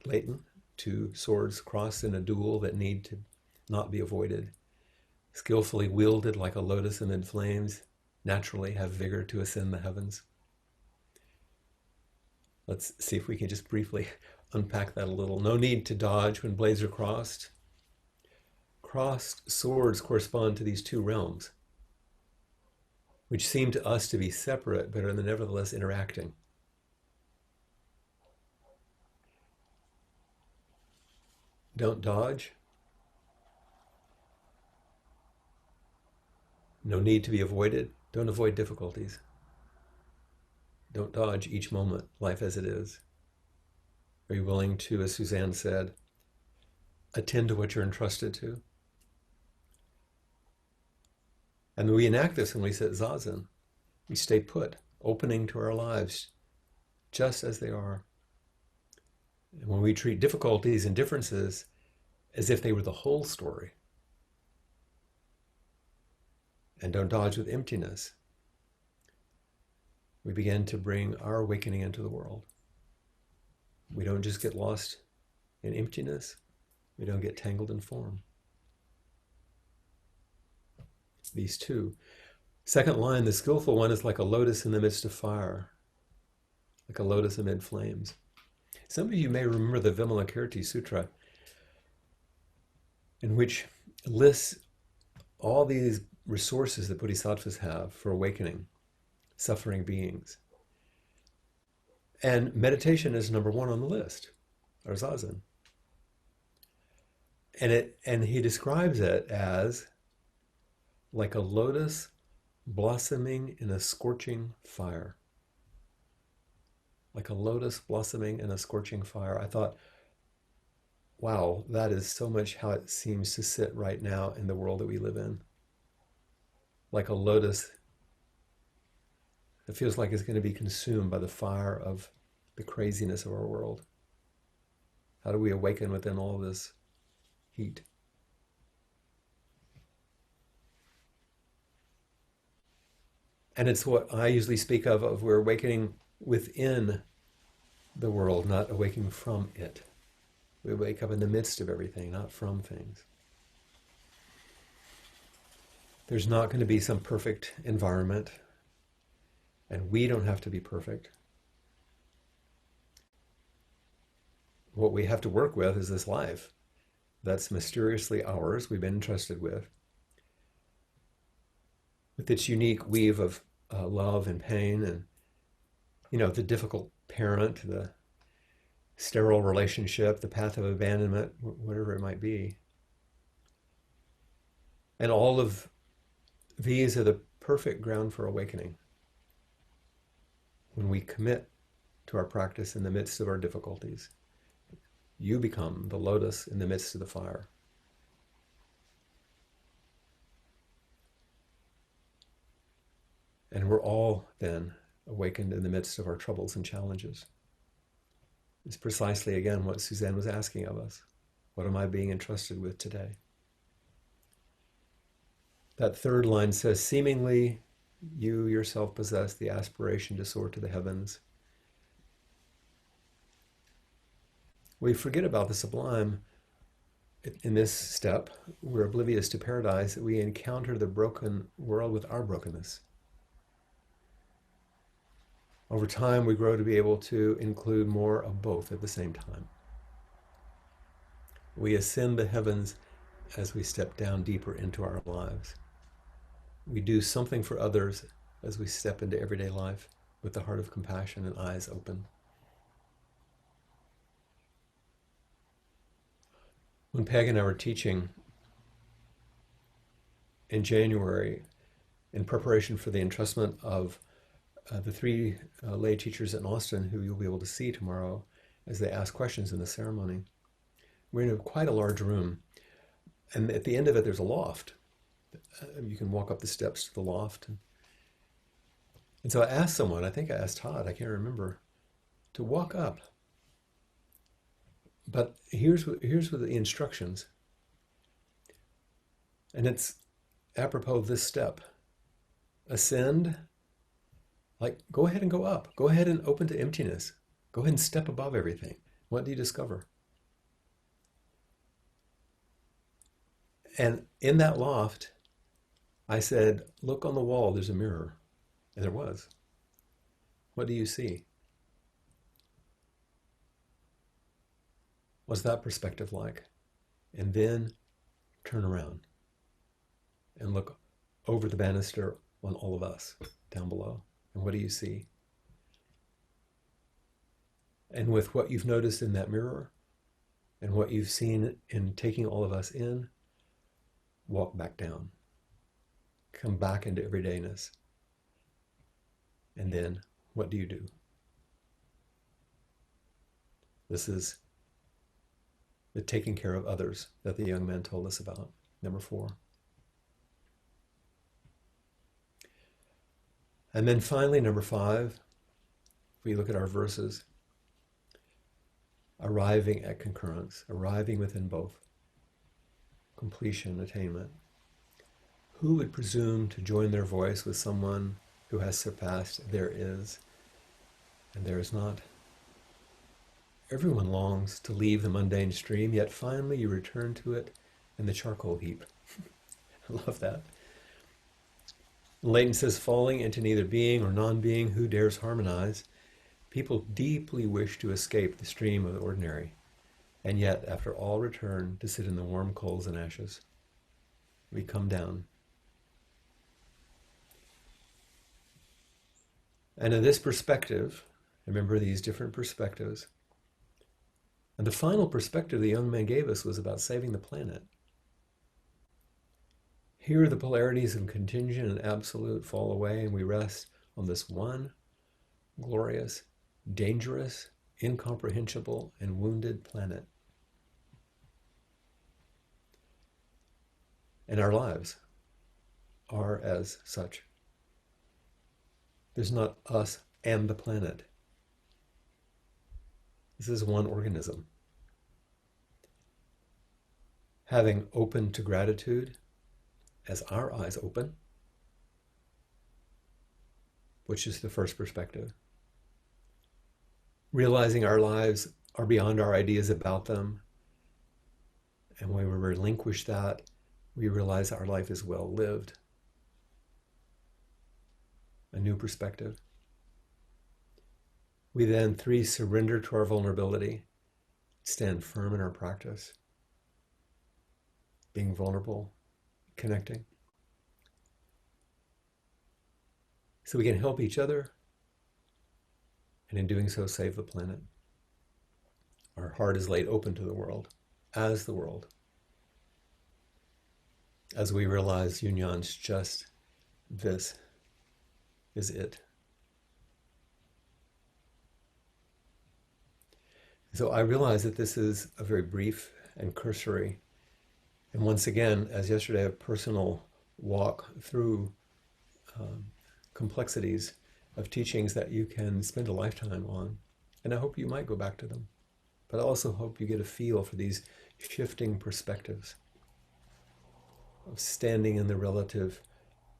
Leighton, 2 swords crossed in a duel that need to not be avoided. Skillfully wielded like a lotus amid flames, naturally have vigor to ascend the heavens. Let's see if we can just briefly unpack that a little. No need to dodge when blades are crossed. Crossed swords correspond to these 2 realms, which seem to us to be separate, but are nevertheless interacting. Don't dodge. No need to be avoided. Don't avoid difficulties. Don't dodge each moment, life as it is. Are you willing to, as Suzanne said, attend to what you're entrusted to? And we enact this when we sit zazen. We stay put, opening to our lives just as they are. And when we treat difficulties and differences as if they were the whole story, and don't dodge with emptiness, we begin to bring our awakening into the world. We don't just get lost in emptiness. We don't get tangled in form. These 2. Second line, the skillful one is like a lotus in the midst of fire, like a lotus amid flames. Some of you may remember the Vimalakirti Sutra, in which lists all these resources that bodhisattvas have for awakening suffering beings. And meditation is number 1 on the list, or zazen. And he describes it as like a lotus blossoming in a scorching fire. Like a lotus blossoming in a scorching fire. I thought, wow, that is so much how it seems to sit right now in the world that we live in. Like a lotus that feels like it's going to be consumed by the fire of the craziness of our world. How do we awaken within all this heat? And it's what I usually speak of we're awakening within the world, not awakening from it. We wake up in the midst of everything, not from things. There's not going to be some perfect environment. And we don't have to be perfect. What we have to work with is this life that's mysteriously ours, we've been entrusted with its unique weave of love and pain and, the difficult parent, the sterile relationship, the path of abandonment, whatever it might be. And all of these are the perfect ground for awakening when we commit to our practice in the midst of our difficulties. You become the lotus in the midst of the fire. And we're all then awakened in the midst of our troubles and challenges. It's precisely, again, what Suzanne was asking of us. What am I being entrusted with today? That third line says, seemingly you yourself possess the aspiration to soar to the heavens. We forget about the sublime. In this step, we're oblivious to paradise, that we encounter the broken world with our brokenness. Over time, we grow to be able to include more of both at the same time. We ascend the heavens as we step down deeper into our lives. We do something for others as we step into everyday life with the heart of compassion and eyes open. When Peg and I were teaching in January, in preparation for the entrustment of the three lay teachers in Austin who you'll be able to see tomorrow as they ask questions in the ceremony, we're in quite a large room. And at the end of it, there's a loft. You can walk up the steps to the loft. And so I asked someone, I think I asked Todd, I can't remember, to walk up. But here's what the instructions. And it's apropos of this step. Ascend, like go ahead and go up. Go ahead and open to emptiness. Go ahead and step above everything. What do you discover? And in that loft, I said, look on the wall, there's a mirror. And there was. What do you see? What's that perspective like? And then turn around and look over the banister on all of us down below. And what do you see? And with what you've noticed in that mirror and what you've seen in taking all of us in, walk back down. Come back into everydayness. And then what do you do? This is the taking care of others that the young man told us about, number 4. And then finally, number 5, if we look at our verses, arriving at concurrence, arriving within both, completion, attainment. Who would presume to join their voice with someone who has surpassed there is and there is not? Everyone longs to leave the mundane stream, yet finally you return to it in the charcoal heap. I love that. Leighton says, falling into neither being or non-being, who dares harmonize? People deeply wish to escape the stream of the ordinary, and yet, after all return to sit in the warm coals and ashes. We come down. And in this perspective, remember these different perspectives, and the final perspective the young man gave us was about saving the planet. Here the polarities of contingent and absolute fall away, and we rest on this one glorious, dangerous, incomprehensible, and wounded planet. And our lives are as such. There's not us and the planet. This is one organism. Having opened to gratitude as our eyes open, which is the first perspective. Realizing our lives are beyond our ideas about them. And when we relinquish that, we realize our life is well lived. A new perspective. We then, 3, surrender to our vulnerability, stand firm in our practice, being vulnerable, connecting. So we can help each other, and in doing so, save the planet. Our heart is laid open to the world, as the world. As we realize Yunyang's just this is it. So I realize that this is a very brief and cursory, and once again, as yesterday, a personal walk through complexities of teachings that you can spend a lifetime on. And I hope you might go back to them. But I also hope you get a feel for these shifting perspectives of standing in the relative,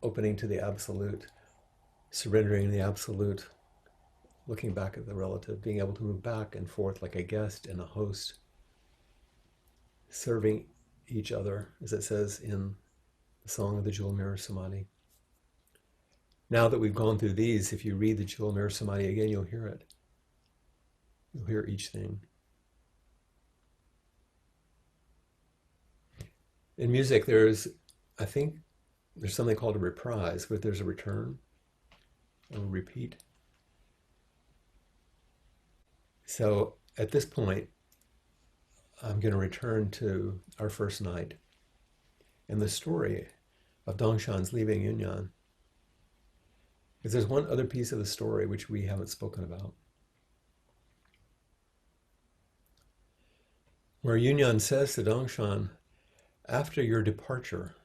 opening to the absolute, surrendering the absolute, looking back at the relative, being able to move back and forth like a guest and a host, serving each other, as it says in the Song of the Jewel Mirror Samadhi. Now that we've gone through these, if you read the Jewel Mirror Samadhi again, you'll hear it. You'll hear each thing. In music, I think there's something called a reprise, where there's a return or a repeat. So at this point, I'm going to return to our first night and the story of Dongshan's leaving Yunnan. Because there's one other piece of the story which we haven't spoken about, where Yunnan says to Dongshan, after your departure,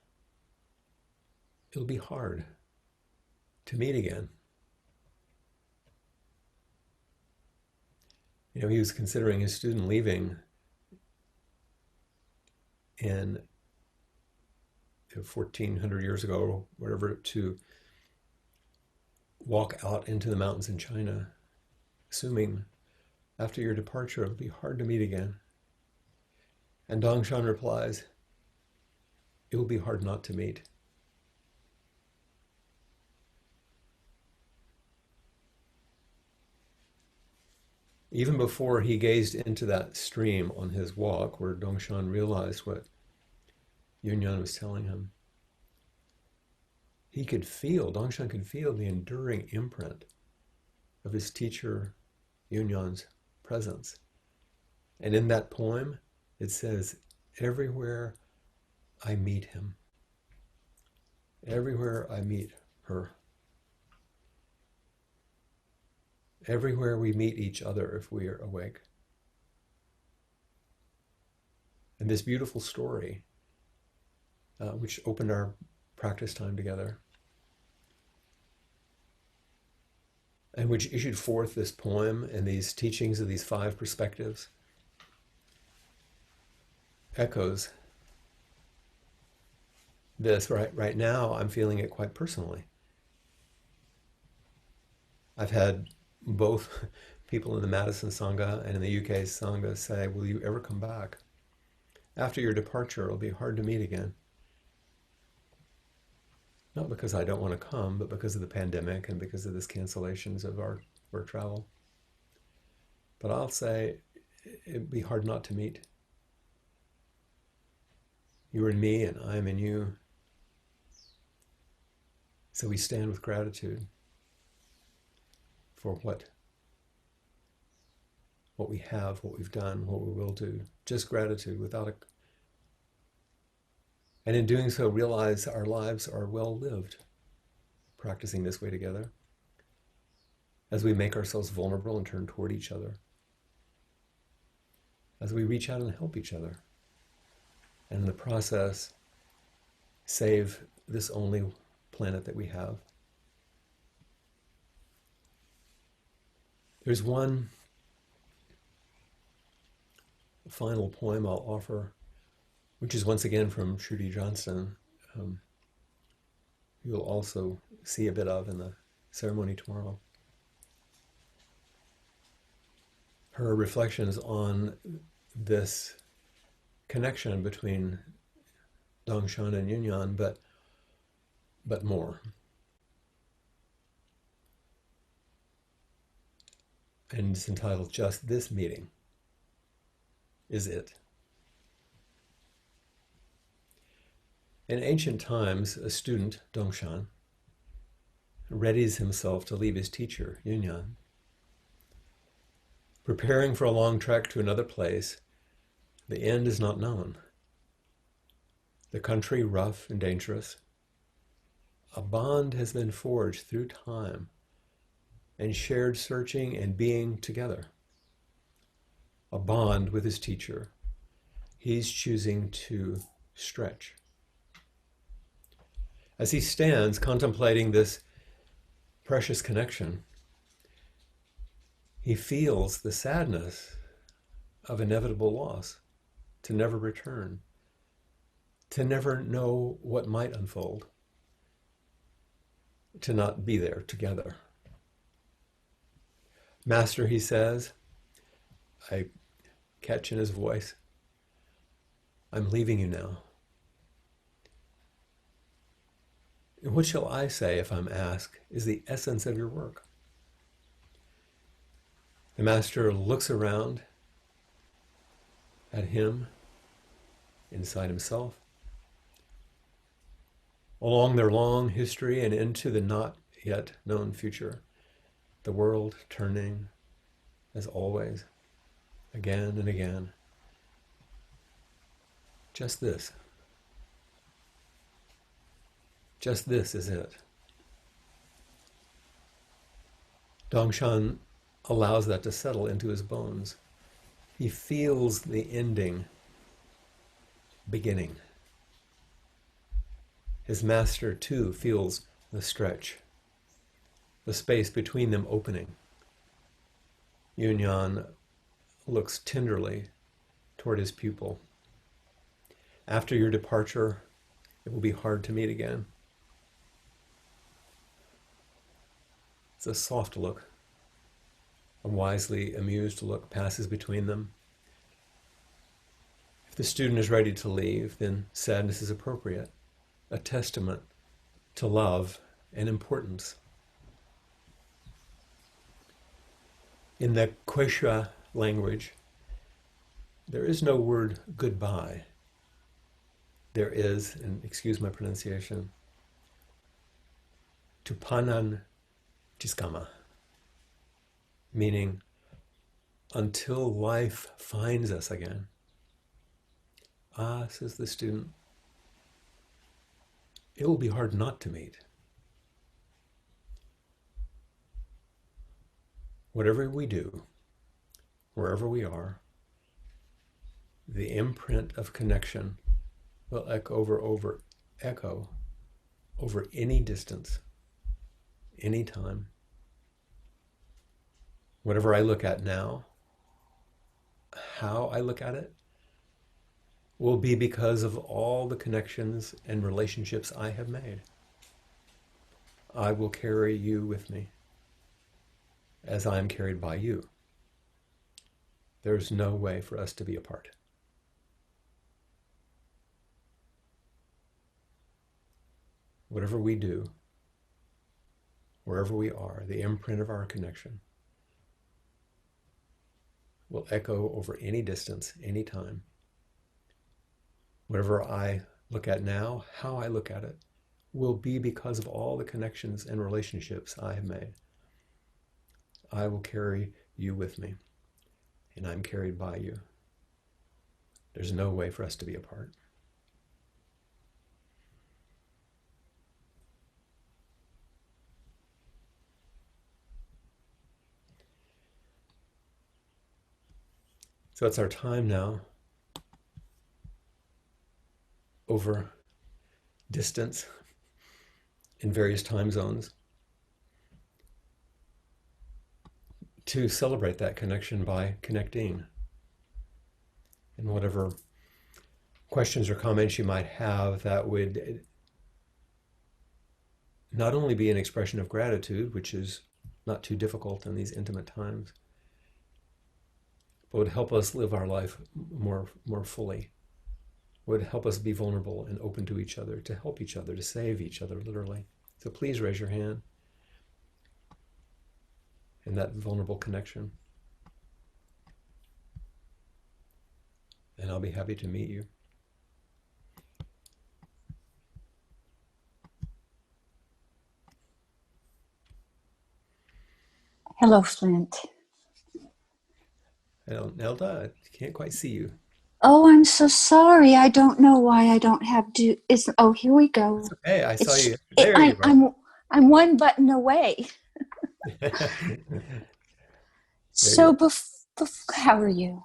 it'll be hard to meet again. You know, he was considering his student leaving in 1400 years ago, or whatever, to walk out into the mountains in China, assuming after your departure it'll be hard to meet again. And Dongshan replies, it will be hard not to meet. Even before he gazed into that stream on his walk, where Dongshan realized what Yunyan was telling him, Dongshan could feel the enduring imprint of his teacher Yunyan's presence. And in that poem, it says, everywhere I meet him, everywhere I meet her, everywhere we meet each other if we are awake. And this beautiful story, which opened our practice time together, and which issued forth this poem and these teachings of these 5 perspectives, echoes this. Right now, I'm feeling it quite personally. I've had both people in the Madison Sangha and in the UK Sangha say, will you ever come back? After your departure, it'll be hard to meet again. Not because I don't want to come, but because of the pandemic and because of this cancellations of our travel. But I'll say, it'd be hard not to meet. You're in me and I'm in you. So we stand with gratitude for what we have, what we've done, what we will do. Just gratitude without a... And in doing so, realize our lives are well lived, practicing this way together, as we make ourselves vulnerable and turn toward each other, as we reach out and help each other, and in the process, save this only planet that we have. There's one final poem I'll offer, which is once again from Shruti Johnston. You'll also see a bit of in the ceremony tomorrow. Her reflections on this connection between Dongshan and Yunyan, but more. and it's entitled Just This Meeting Is It. In ancient times, a student, Dongshan, readies himself to leave his teacher, Yunyan. Preparing for a long trek to another place, the end is not known. The country rough and dangerous. A bond has been forged through time and shared searching and being together. A bond with his teacher. He's choosing to stretch. As he stands contemplating this precious connection, he feels the sadness of inevitable loss, to never return, to never know what might unfold, to not be there together. Master, he says, I catch in his voice, I'm leaving you now. And what shall I say if I'm asked is the essence of your work? The master looks around at him, inside himself, along their long history and into the not yet known future, the world turning as always, again and again. Just this is it. Dongshan allows that to settle into his bones. He feels the ending beginning. His master too feels the stretch, the space between them opening. Yunyan looks tenderly toward his pupil. After your departure, it will be hard to meet again. It's a soft look. A wisely amused look passes between them. If the student is ready to leave, then sadness is appropriate, a testament to love and importance. In the Quechua language, there is no word goodbye. There is, and excuse my pronunciation, tupanan chiskama, meaning until life finds us again. Ah, says the student, it will be hard not to meet. Whatever we do, wherever we are, the imprint of connection will echo over any distance, any time. Whatever I look at now, how I look at it, will be because of all the connections and relationships I have made. I will carry you with me as I am carried by you. There's no way for us to be apart. Whatever we do, wherever we are, the imprint of our connection will echo over any distance, any time. Whatever I look at now, how I look at it, will be because of all the connections and relationships I have made. I will carry you with me, and I'm carried by you. There's no way for us to be apart. So it's our time now over distance in various time zones to celebrate that connection by connecting. And whatever questions or comments you might have that would not only be an expression of gratitude, which is not too difficult in these intimate times, but would help us live our life more fully, would help us be vulnerable and open to each other, to help each other, to save each other, literally. So please raise your hand. in that vulnerable connection. And I'll be happy to meet you. Hello, Flint. I don't, Nelda, I can't quite see you. Oh, I'm so sorry. I don't know why I don't have to. Is oh, here we It's go. okay. I saw It's you. There you are. I'm one button away. There you So, are. how are you?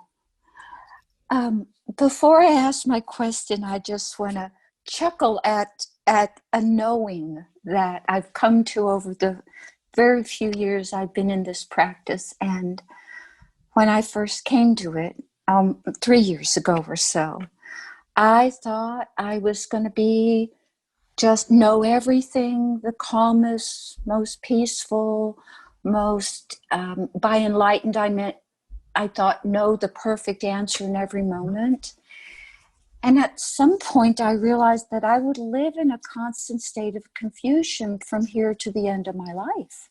Before I ask my question, I just want to chuckle at a knowing that I've come to over the very few years I've been in this practice. And when I first came to it, 3 years ago or so, I thought I was going to be just know everything, the calmest, most peaceful, most by enlightened. I thought know the perfect answer in every moment. And at some point, I realized that I would live in a constant state of confusion from here to the end of my life.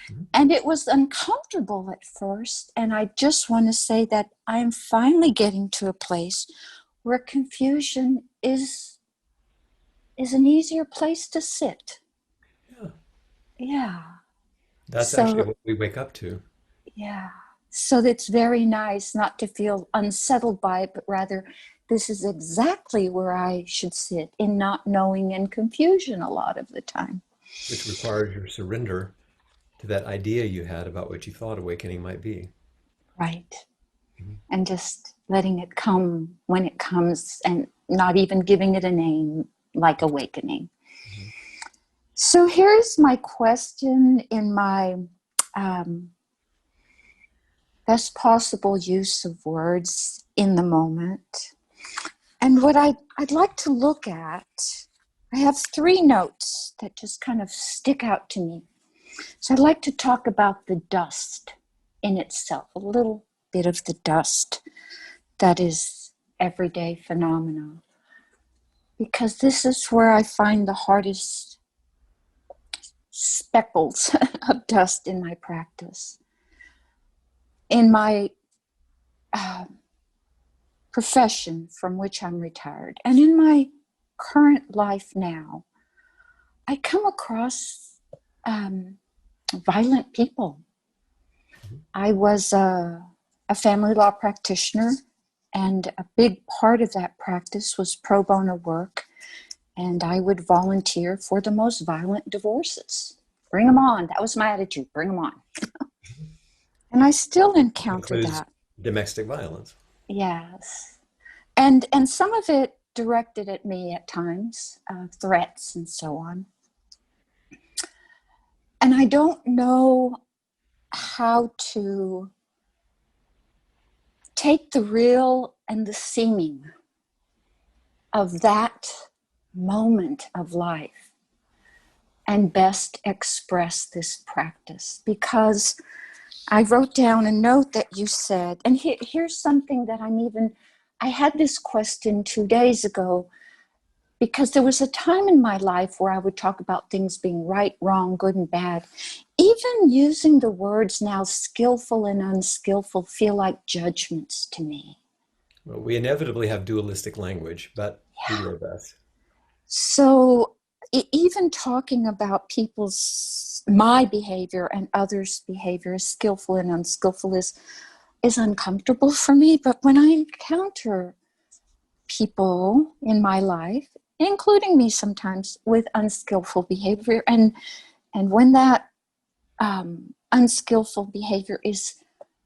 Mhm. And it was uncomfortable at first. And I just want to say that I'm finally getting to a place where confusion is an easier place to sit. Yeah. Yeah. That's actually So, what we wake up to. yeah. So it's very nice not to feel unsettled by it, but rather, this is exactly where I should sit in not knowing and confusion a lot of the time. Which requires your surrender to that idea you had about what you thought awakening might be. Right. Mhm. And just letting it come when it comes and not even giving it a name like awakening. Mhm. So here's my question in my um, best possible use of words in the moment. And what I'd like to look at, I have three notes that just kind of stick out to me. So I'd like to talk about the dust in itself, a little bit of the dust that is everyday phenomena, because this is where I find the hardest speckles of dust in my practice. In my uh, profession from which I'm retired, and in my current life now, I come across um, violent people. Mhm. I was a family law practitioner, and a big part of that practice was pro bono work. And I would volunteer for the most violent divorces. Bring them on. That was my attitude. Bring them on. And I still encounter Includes that. domestic violence. Yes. And some of it directed at me at times, threats and so on. And I don't know how to take the real and the seeming of that moment of life and best express this practice, because I wrote down a note that you said, and here's something that I had this question 2 days ago, because there was a time in my life where I would talk about things being right, wrong, good, and bad. Even using the words now skillful and unskillful feel like judgments to me. Well, we inevitably have dualistic language, but we do Yeah. our best. So even talking about my behavior and others' behavior as skillful and unskillful is uncomfortable for me. But when I encounter people in my life, including me sometimes, with unskillful behavior, and when that unskillful behavior is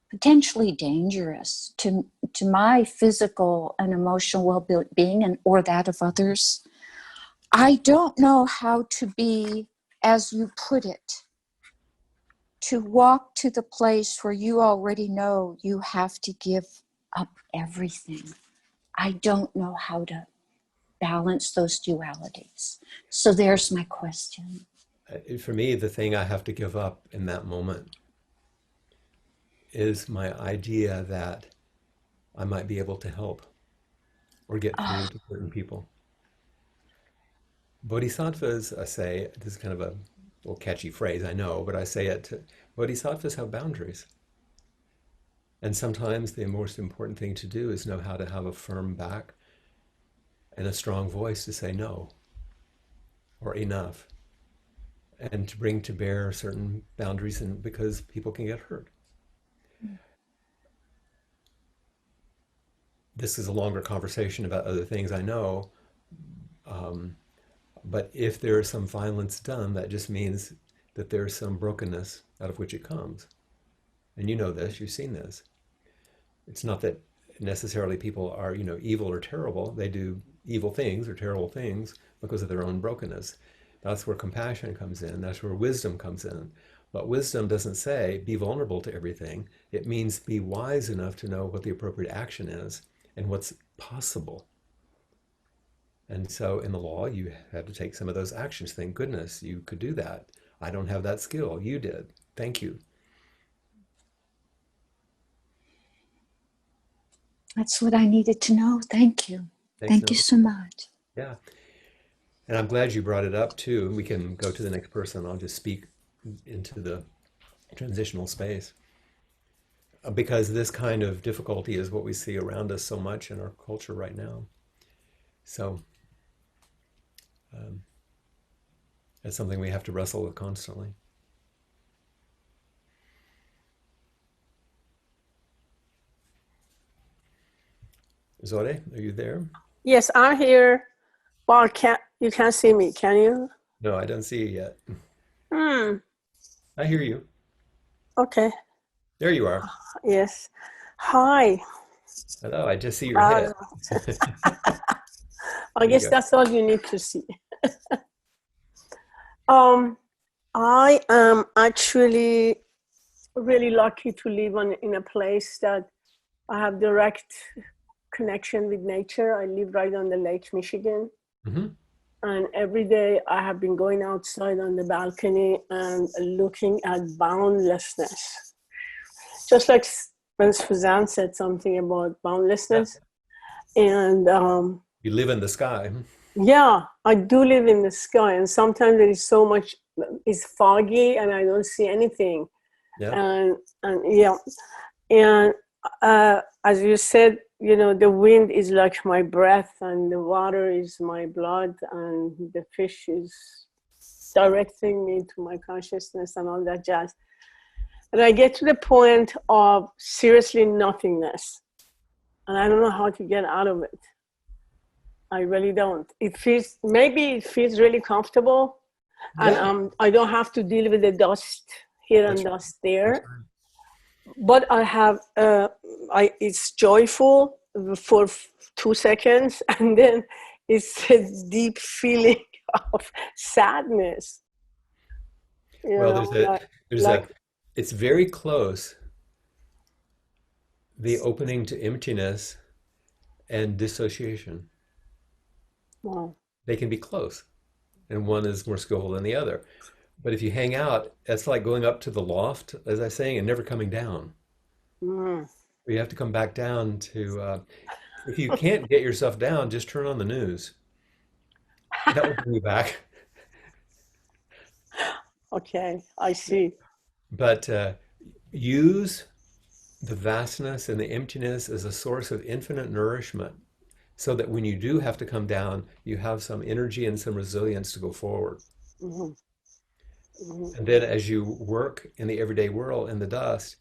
potentially dangerous to my physical and emotional well-being and or that of others, I don't know how to be, as you put it, to walk to the place where you already know you have to give up everything. I don't know how to balance those dualities. So there's my question. For me, the thing I have to give up in that moment is my idea that I might be able to help or get through Oh, to certain people. Bodhisattvas say, this is kind of a little catchy phrase, I know, but I say it to bodhisattvas have boundaries. And sometimes the most important thing to do is know how to have a firm back and a strong voice to say no or enough and to bring to bear certain boundaries and because people can get hurt. This is a longer conversation about other things I know, um, but if there is some violence done, that just means that there's some brokenness out of which it comes. And you know this, you've seen this. It's not that necessarily people are, evil or terrible. They do evil things or terrible things because of their own brokenness. That's where compassion comes in. That's where wisdom comes in. But wisdom doesn't say be vulnerable to everything. It means be wise enough to know what the appropriate action is and what's possible. And so in the law, you had to take some of those actions. Thank goodness you could do that. I don't have that skill. You did. Thank you. That's what I needed to know. Thank you. Thanks, Thank you no. so much. Yeah. And I'm glad you brought it up too. We can go to the next person. I'll just speak into the transitional space. Because this kind of difficulty is what we see around us so much in our culture right now. So um, it's something we have to wrestle with constantly. Zore, are you there? Yes, I'm here. Well, you can't see me, can you? No, I don't see you yet. Hmm. I hear you. Okay. There you are. Yes. Hi. Hello, I just see your Uh, head. I There you guess go. that's all you need to see. Um, I am actually really lucky to live in a place that I have direct connection with nature. I live right on the Lake Michigan. Hmm. And every day I have been going outside on the balcony and looking at boundlessness. Just like when Suzanne said something about Yeah. boundlessness. And You live in the sky. yeah, I do live in the sky. And sometimes there is so much, it's foggy and I don't see anything. Yeah. And yeah, and as you said, the wind is like my breath and the water is my blood and the fish is directing me to my consciousness and all that jazz. And I get to the point of seriously nothingness. And I don't know how to get out of it. I really don't. Maybe it feels really comfortable. And Yeah. I don't have to deal with the dust here and That's dust that's there. right. But I have, it's joyful for 2 seconds, and then it's a deep feeling of sadness. Well, Like, there's a like it's very close, the opening to emptiness and dissociation. wow. They can be close, and one is more skillful than the other. But if you hang out, it's like going up to the loft, as I was saying, and never coming down. Mm. You have to come back down to, if you can't get yourself down, just turn on the news. That will bring you back. Okay, I see. But use the vastness and the emptiness as a source of infinite nourishment so that when you do have to come down, you have some energy and some resilience to go forward. Mhm, mhm. And then as you work in the everyday world in the dust,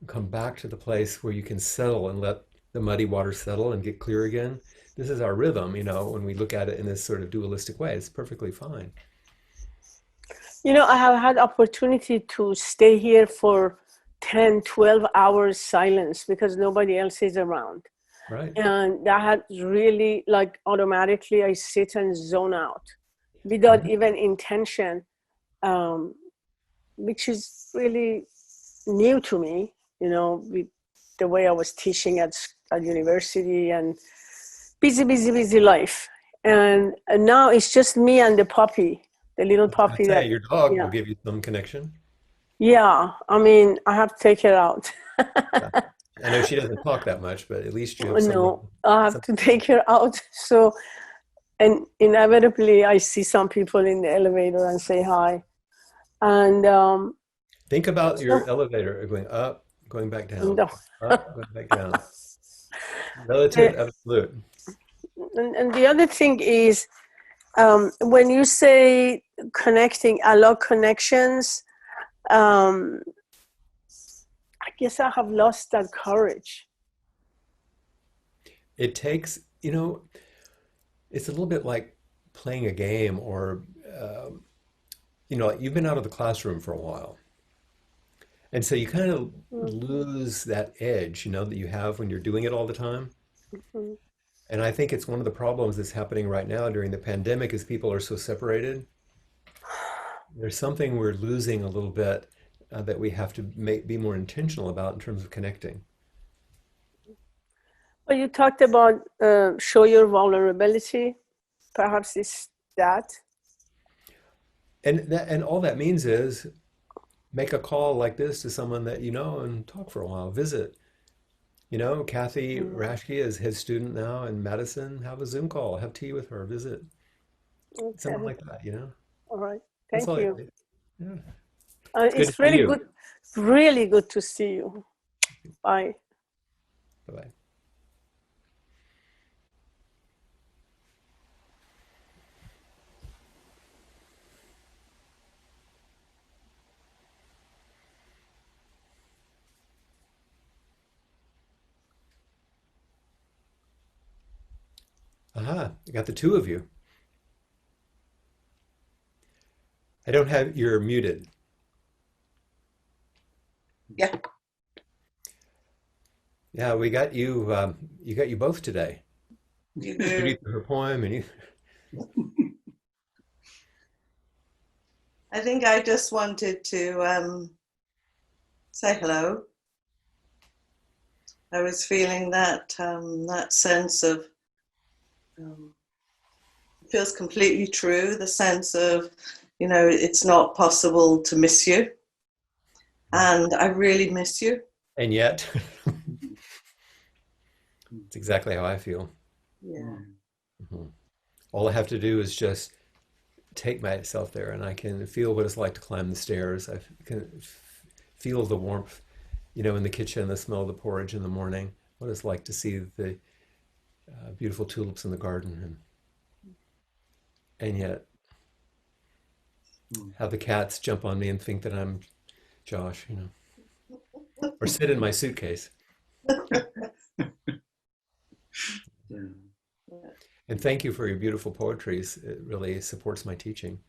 come back to the place where you can settle and let the muddy water settle and get clear again. This is our rhythm, when we look at it in this sort of dualistic way. It's perfectly fine. I have had opportunity to stay here for 10, 12 hours silence because nobody else is around. Right. And that had really, like, automatically I sit and zone out without Mhm. even intention, um, which is really new to me, with the way I was teaching at university and busy life. And now it's just me and the puppy, the little I was going to puppy say, that, your dog will yeah. give you some connection. Yeah, I mean, I have to take her out. Yeah. I know she doesn't talk that much, but at least you have someone. No, I have Some, to take her out. And inevitably, I see some people in the elevator and say hi. And Think about your so, elevator going up, going back down, no. up, going back down. Relative, The- absolute. and the other thing is, when you say connecting, allow connections, um, I guess I have lost that courage. It takes, it's a little bit like playing a game or, um, like you've been out of the classroom for a while. And so you kind of lose that edge, that you have when you're doing it all the time. Mhm. And I think it's one of the problems that's happening right now during the pandemic is people are so separated. There's something we're losing a little bit that we have to be more intentional about in terms of connecting. Well, you talked about show your vulnerability. Perhaps it's that. And all that means is make a call like this to someone that you know and talk for a while, visit. Kathy Mm, Rashke is his student now in Madison. Have a Zoom call, have tea with her, visit. Someone okay. like that. All right. That's Thank all it you. takes. Yeah. It's good to It's see very you. good, really good to see you. Bye. Bye-bye. Aha, I got the two of you. I don't have, you're muted. Yeah. Yeah, we got you, you got you both today. You Judy do. through her poem and you, I think I just wanted to say hello. I was feeling that sense of it feels completely true. The sense of it's not possible to miss you, and I really miss you. and yet, it's exactly how I feel. Yeah. Mhm. All I have to do is just take myself there and I can feel what it's like to climb the stairs. I can feel the warmth, in the kitchen, the smell of the porridge in the morning, what it's like to see the beautiful tulips in the garden, and yet have the cats jump on me and think that I'm Josh, or sit in my suitcase. And thank you for your beautiful poetries. It really supports my teaching.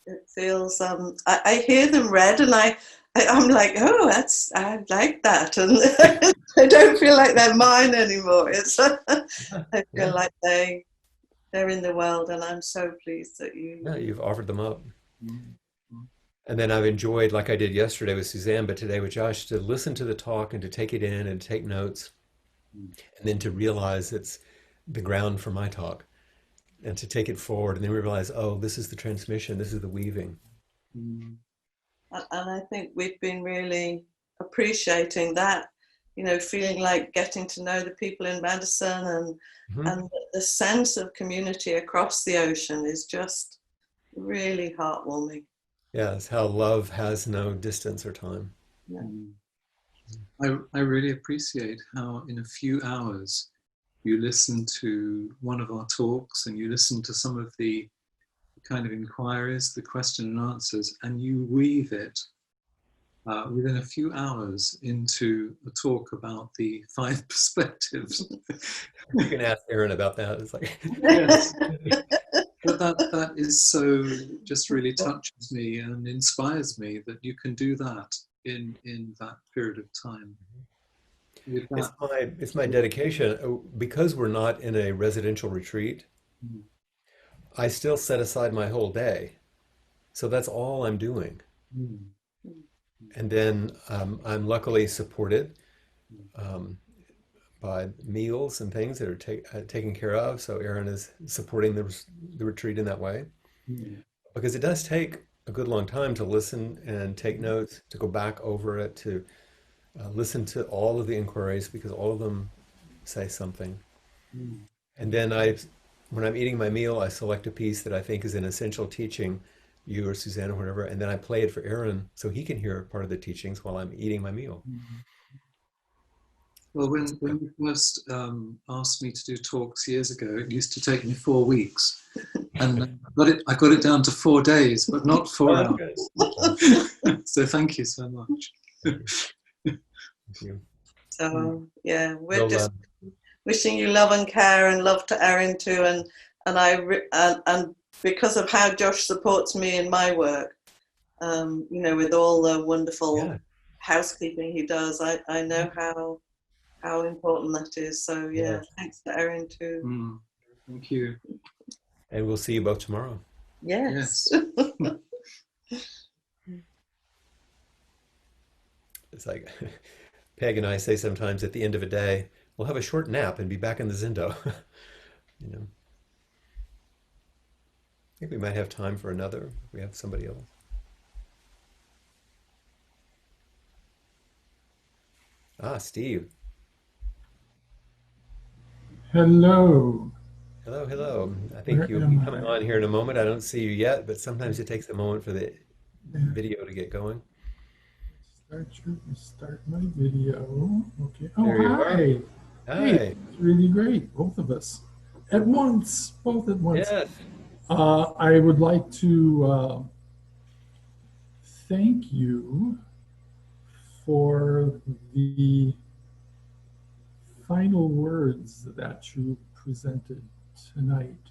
It feels I hear them read and I'm like, oh, I like that, and I don't feel like they're mine anymore. It's Yeah, I feel yeah, like they're in the world, and I'm so pleased that you. yeah, you've offered them up. And then I've enjoyed, like I did yesterday with Suzanne, but today with Josh, to listen to the talk and to take it in and take notes, and then to realize it's the ground for my talk, and to take it forward, and then realize, oh, this is the transmission, this is the weaving. And I think we've been really appreciating that, feeling like getting to know the people in Madison, Mhm. and the sense of community across the ocean is just really heartwarming. Yeah, it's how love has no distance or time. Yeah. I really appreciate how in a few hours you listen to one of our talks and you listen to some of the kind of inquiries, the question and answers, and you weave it within a few hours into a talk about the five perspectives. You can ask Aaron about that. It's like, Yes, but that is so, just really touches me and inspires me that you can do that in that period of time. With it's that, my dedication. Because we're not in a residential retreat, I still set aside my whole day. So that's all I'm doing. And then I'm luckily supported um, by meals and things that are taken care of. So Aaron is supporting the retreat in that way. Because it does take a good long time to listen and take notes, to go back over it, to listen to all of the inquiries because all of them say something. And then when I'm eating my meal, I select a piece that I think is an essential teaching you or Suzanne or whatever, and then I play it for Aaron so he can hear part of the teachings while I'm eating my meal. Well, when you first asked me to do talks years ago, it used to take me 4 weeks, and I got it down to 4 days, but not 4 Good. hours. So thank you so much. Thank you. Thank you. So yeah, we're Well, just wishing you love and care and love to Erin too, and because of how Josh supports me in my work, with all the wonderful yeah, housekeeping he does, I know how important that is. So yeah, yes. thanks to Erin too. Thank you. And we'll see you both tomorrow. Yes. It's like Peg and I say sometimes at the end of a day, we'll have a short nap and be back in the Zindo. I think we might have time for another. If we have somebody else. Ah, Steve. Hello. Hello, hello. I think Where you'll be am coming I? on here in a moment. I don't see you yet, but sometimes it takes a moment for the Yeah. video to get going. Start my video. Okay. Oh, There you are. hi. Hey, Hi. it's really great. Both of us at once. Both at once. Yes. I would like to thank you for the final words that you presented tonight.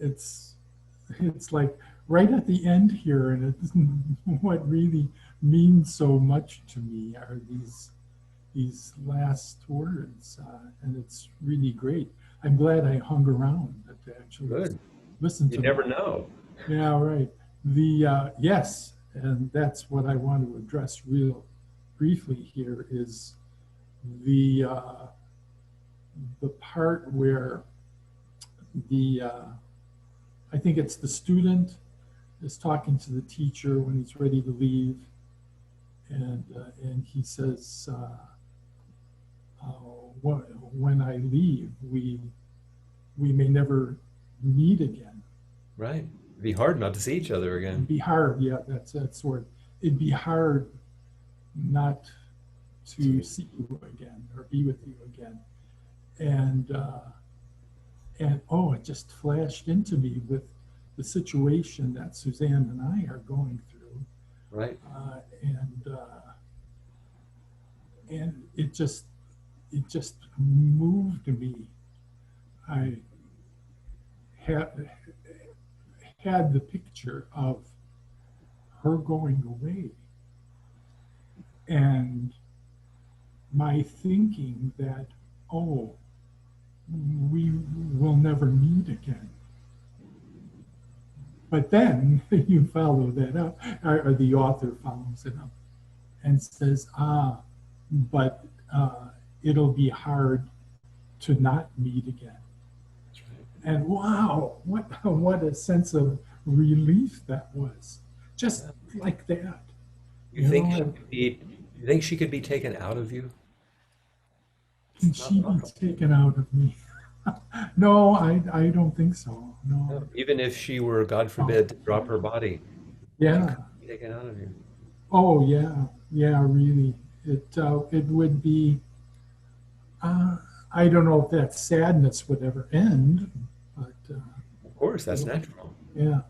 It's like right at the end here, and it's what really means so much to me are these last words, and it's really great. I'm glad I hung around to actually Good. listen You to never them. know. Yeah, right. The yes, and that's what I want to address real briefly here is the part where the I think it's the student is talking to the teacher when he's ready to leave, and he says, "When I leave, we may never meet again." Right. It'd be hard not to see each other again. It'd be hard, yeah. That's word. It'd be hard not to see you again or be with you again, and oh, it just flashed into me with the situation that Suzanne and I are going through. Right. And it just moved me. I had the picture of her going away and my thinking that, oh, we will never meet again. But then you follow that up, or the author follows it up and says, but it'll be hard to not meet again. That's right. And wow, what a sense of relief that was. Just like that. You think she could be taken out of you? Can she be taken out of me? No, I don't think so. No. Even if she were, God forbid, to drop her body, she Yeah. could be taken out of you. Oh yeah. Yeah. Really. It would be. I don't know if that sadness would ever end, but Of course, that's natural. yeah.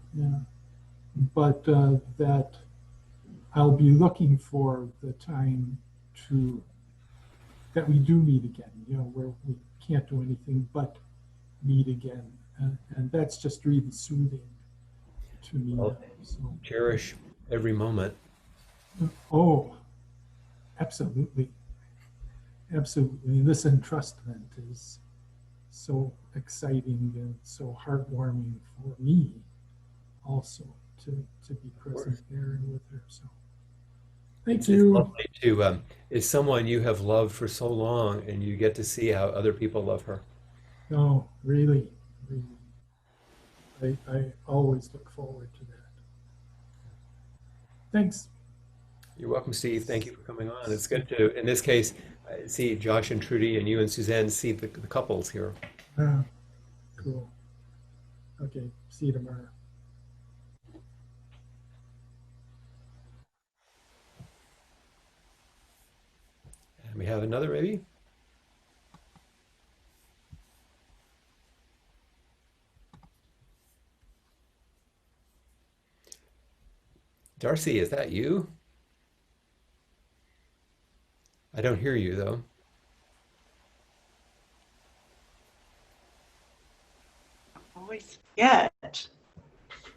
But that I'll be looking for the time that we do meet again. Where we can't do anything but meet again, and that's just really soothing to me. Well, So, cherish every moment. oh, absolutely. This entrustment is so exciting and so heartwarming for me also to be present there and with her. So thank It's you. lovely to, it's someone you have loved for so long and you get to see how other people love her. No, really. I always look forward to that. Thanks. You're welcome, Steve. Thank you for coming on. It's good to, in this case, see Josh and Trudy and you and Suzanne see the couples here. Cool. Okay, see you tomorrow. We have another maybe? Darcy, is that you? I don't hear you though. Always forget.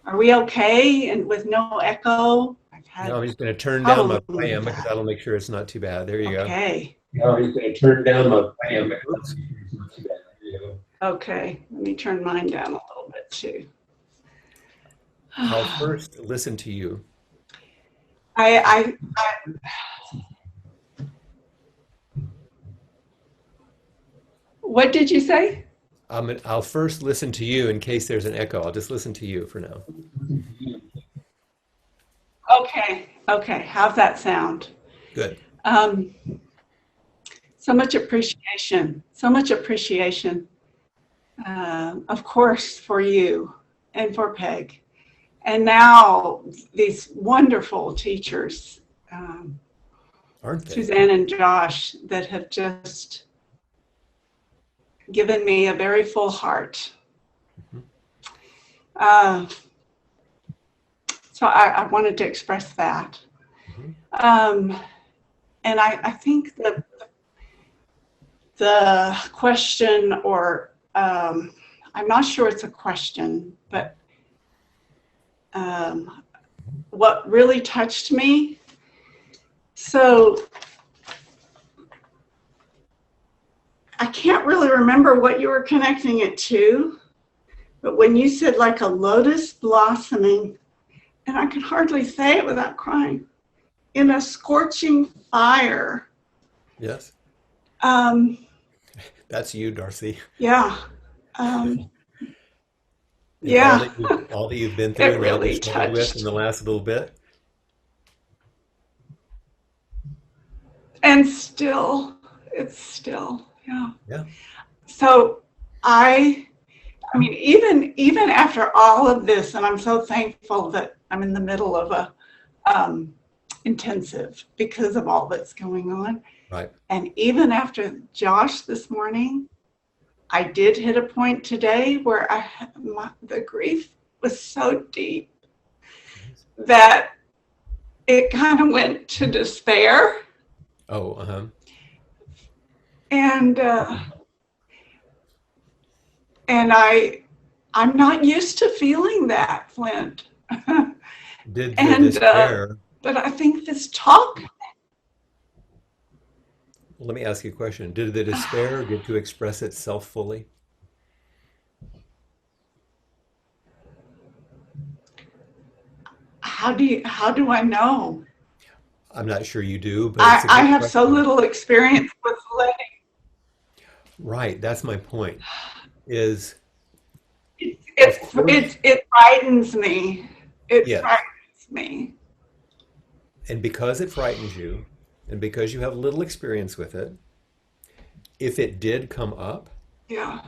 Are we okay and with no echo? I've No, had I'm just going to turn down my problem with volume because that. that'll make sure it's not too bad. There you go. Okay. No, I'm just going to turn down my volume because that'll make sure it's not too bad. There you go. Okay. Let me turn mine down a little bit too. I'll first listen to you. I what did you say? I'll first listen to you in case there's an echo. I'll just listen to you for now. Okay. Okay. How's that sound? Good. So much appreciation. So much appreciation. Of course, for you and for Peg. And now these wonderful teachers, Aren't they? Suzanne and Josh, that have just given me a very full heart. So I wanted to express that. And I think the question, or I'm not sure it's a question, but what really touched me. So I can't really remember what you were connecting it to, but when you said like a lotus blossoming, and I can hardly say it without crying, in a scorching fire. Yes. That's you, Darcy. Yeah. It's Yeah. all that you've been through It and all that really you've struggled with touched. in the last little bit. And still, it's still, yeah. Yeah. So I mean, even after all of this, and I'm so thankful that I'm in the middle of a intensive because of all that's going on. Right. And even after Josh this morning, I did hit a point today where the grief was so deep that it kind of went to despair. Oh, And I'm not used to feeling that, Flint. Did the And despair, but I think this talk. let me ask you a question. Did the despair get to express itself fully? How do I know? I'm not sure you do, but it's a I good have so question. little experience with letting. Right, that's my point. Is It of course, frightens me. It yes. frightens me. And because it frightens you, and because you have little experience with it, if it did come up, Yeah.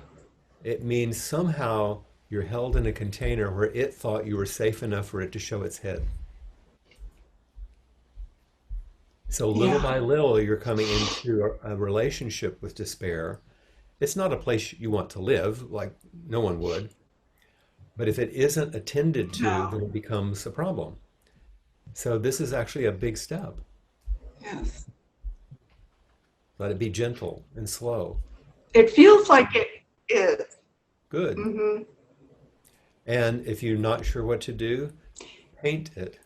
it means somehow you're held in a container where it thought you were safe enough for it to show its head. So little Yeah. by little, you're coming into a relationship with despair. It's not a place you want to live, like no one would. But if it isn't attended to, then No. it becomes a problem. So this is actually a big step. Yes. Let it be gentle and slow. It feels like it is. Good. Mm-hmm. And if you're not sure what to do, paint it.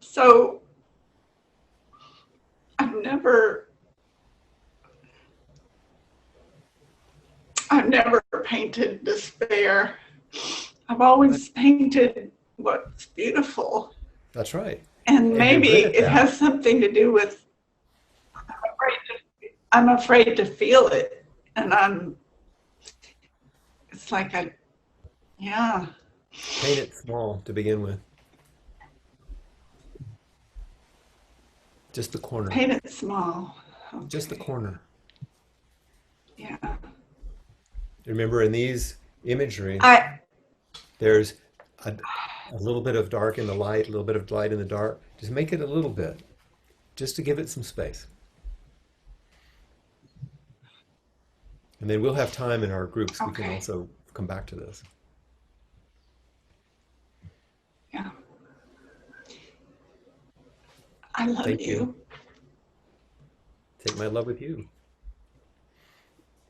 So I've never painted despair. I've But always painted what's beautiful. that's right. And And you're maybe good at it that. has something to do with I'm afraid to feel it. And it's like yeah. Paint it small to begin with. Just the corner. Paint it small. Just the Okay. corner. Yeah. Remember, in these imagery, I there's a a little bit of dark in the light, a little bit of light in the dark. Just make it a little bit, just to give it some space. And then we'll have time in our groups. We can Okay. also come back to this. Yeah. I love Thank you. you. Take my love with you.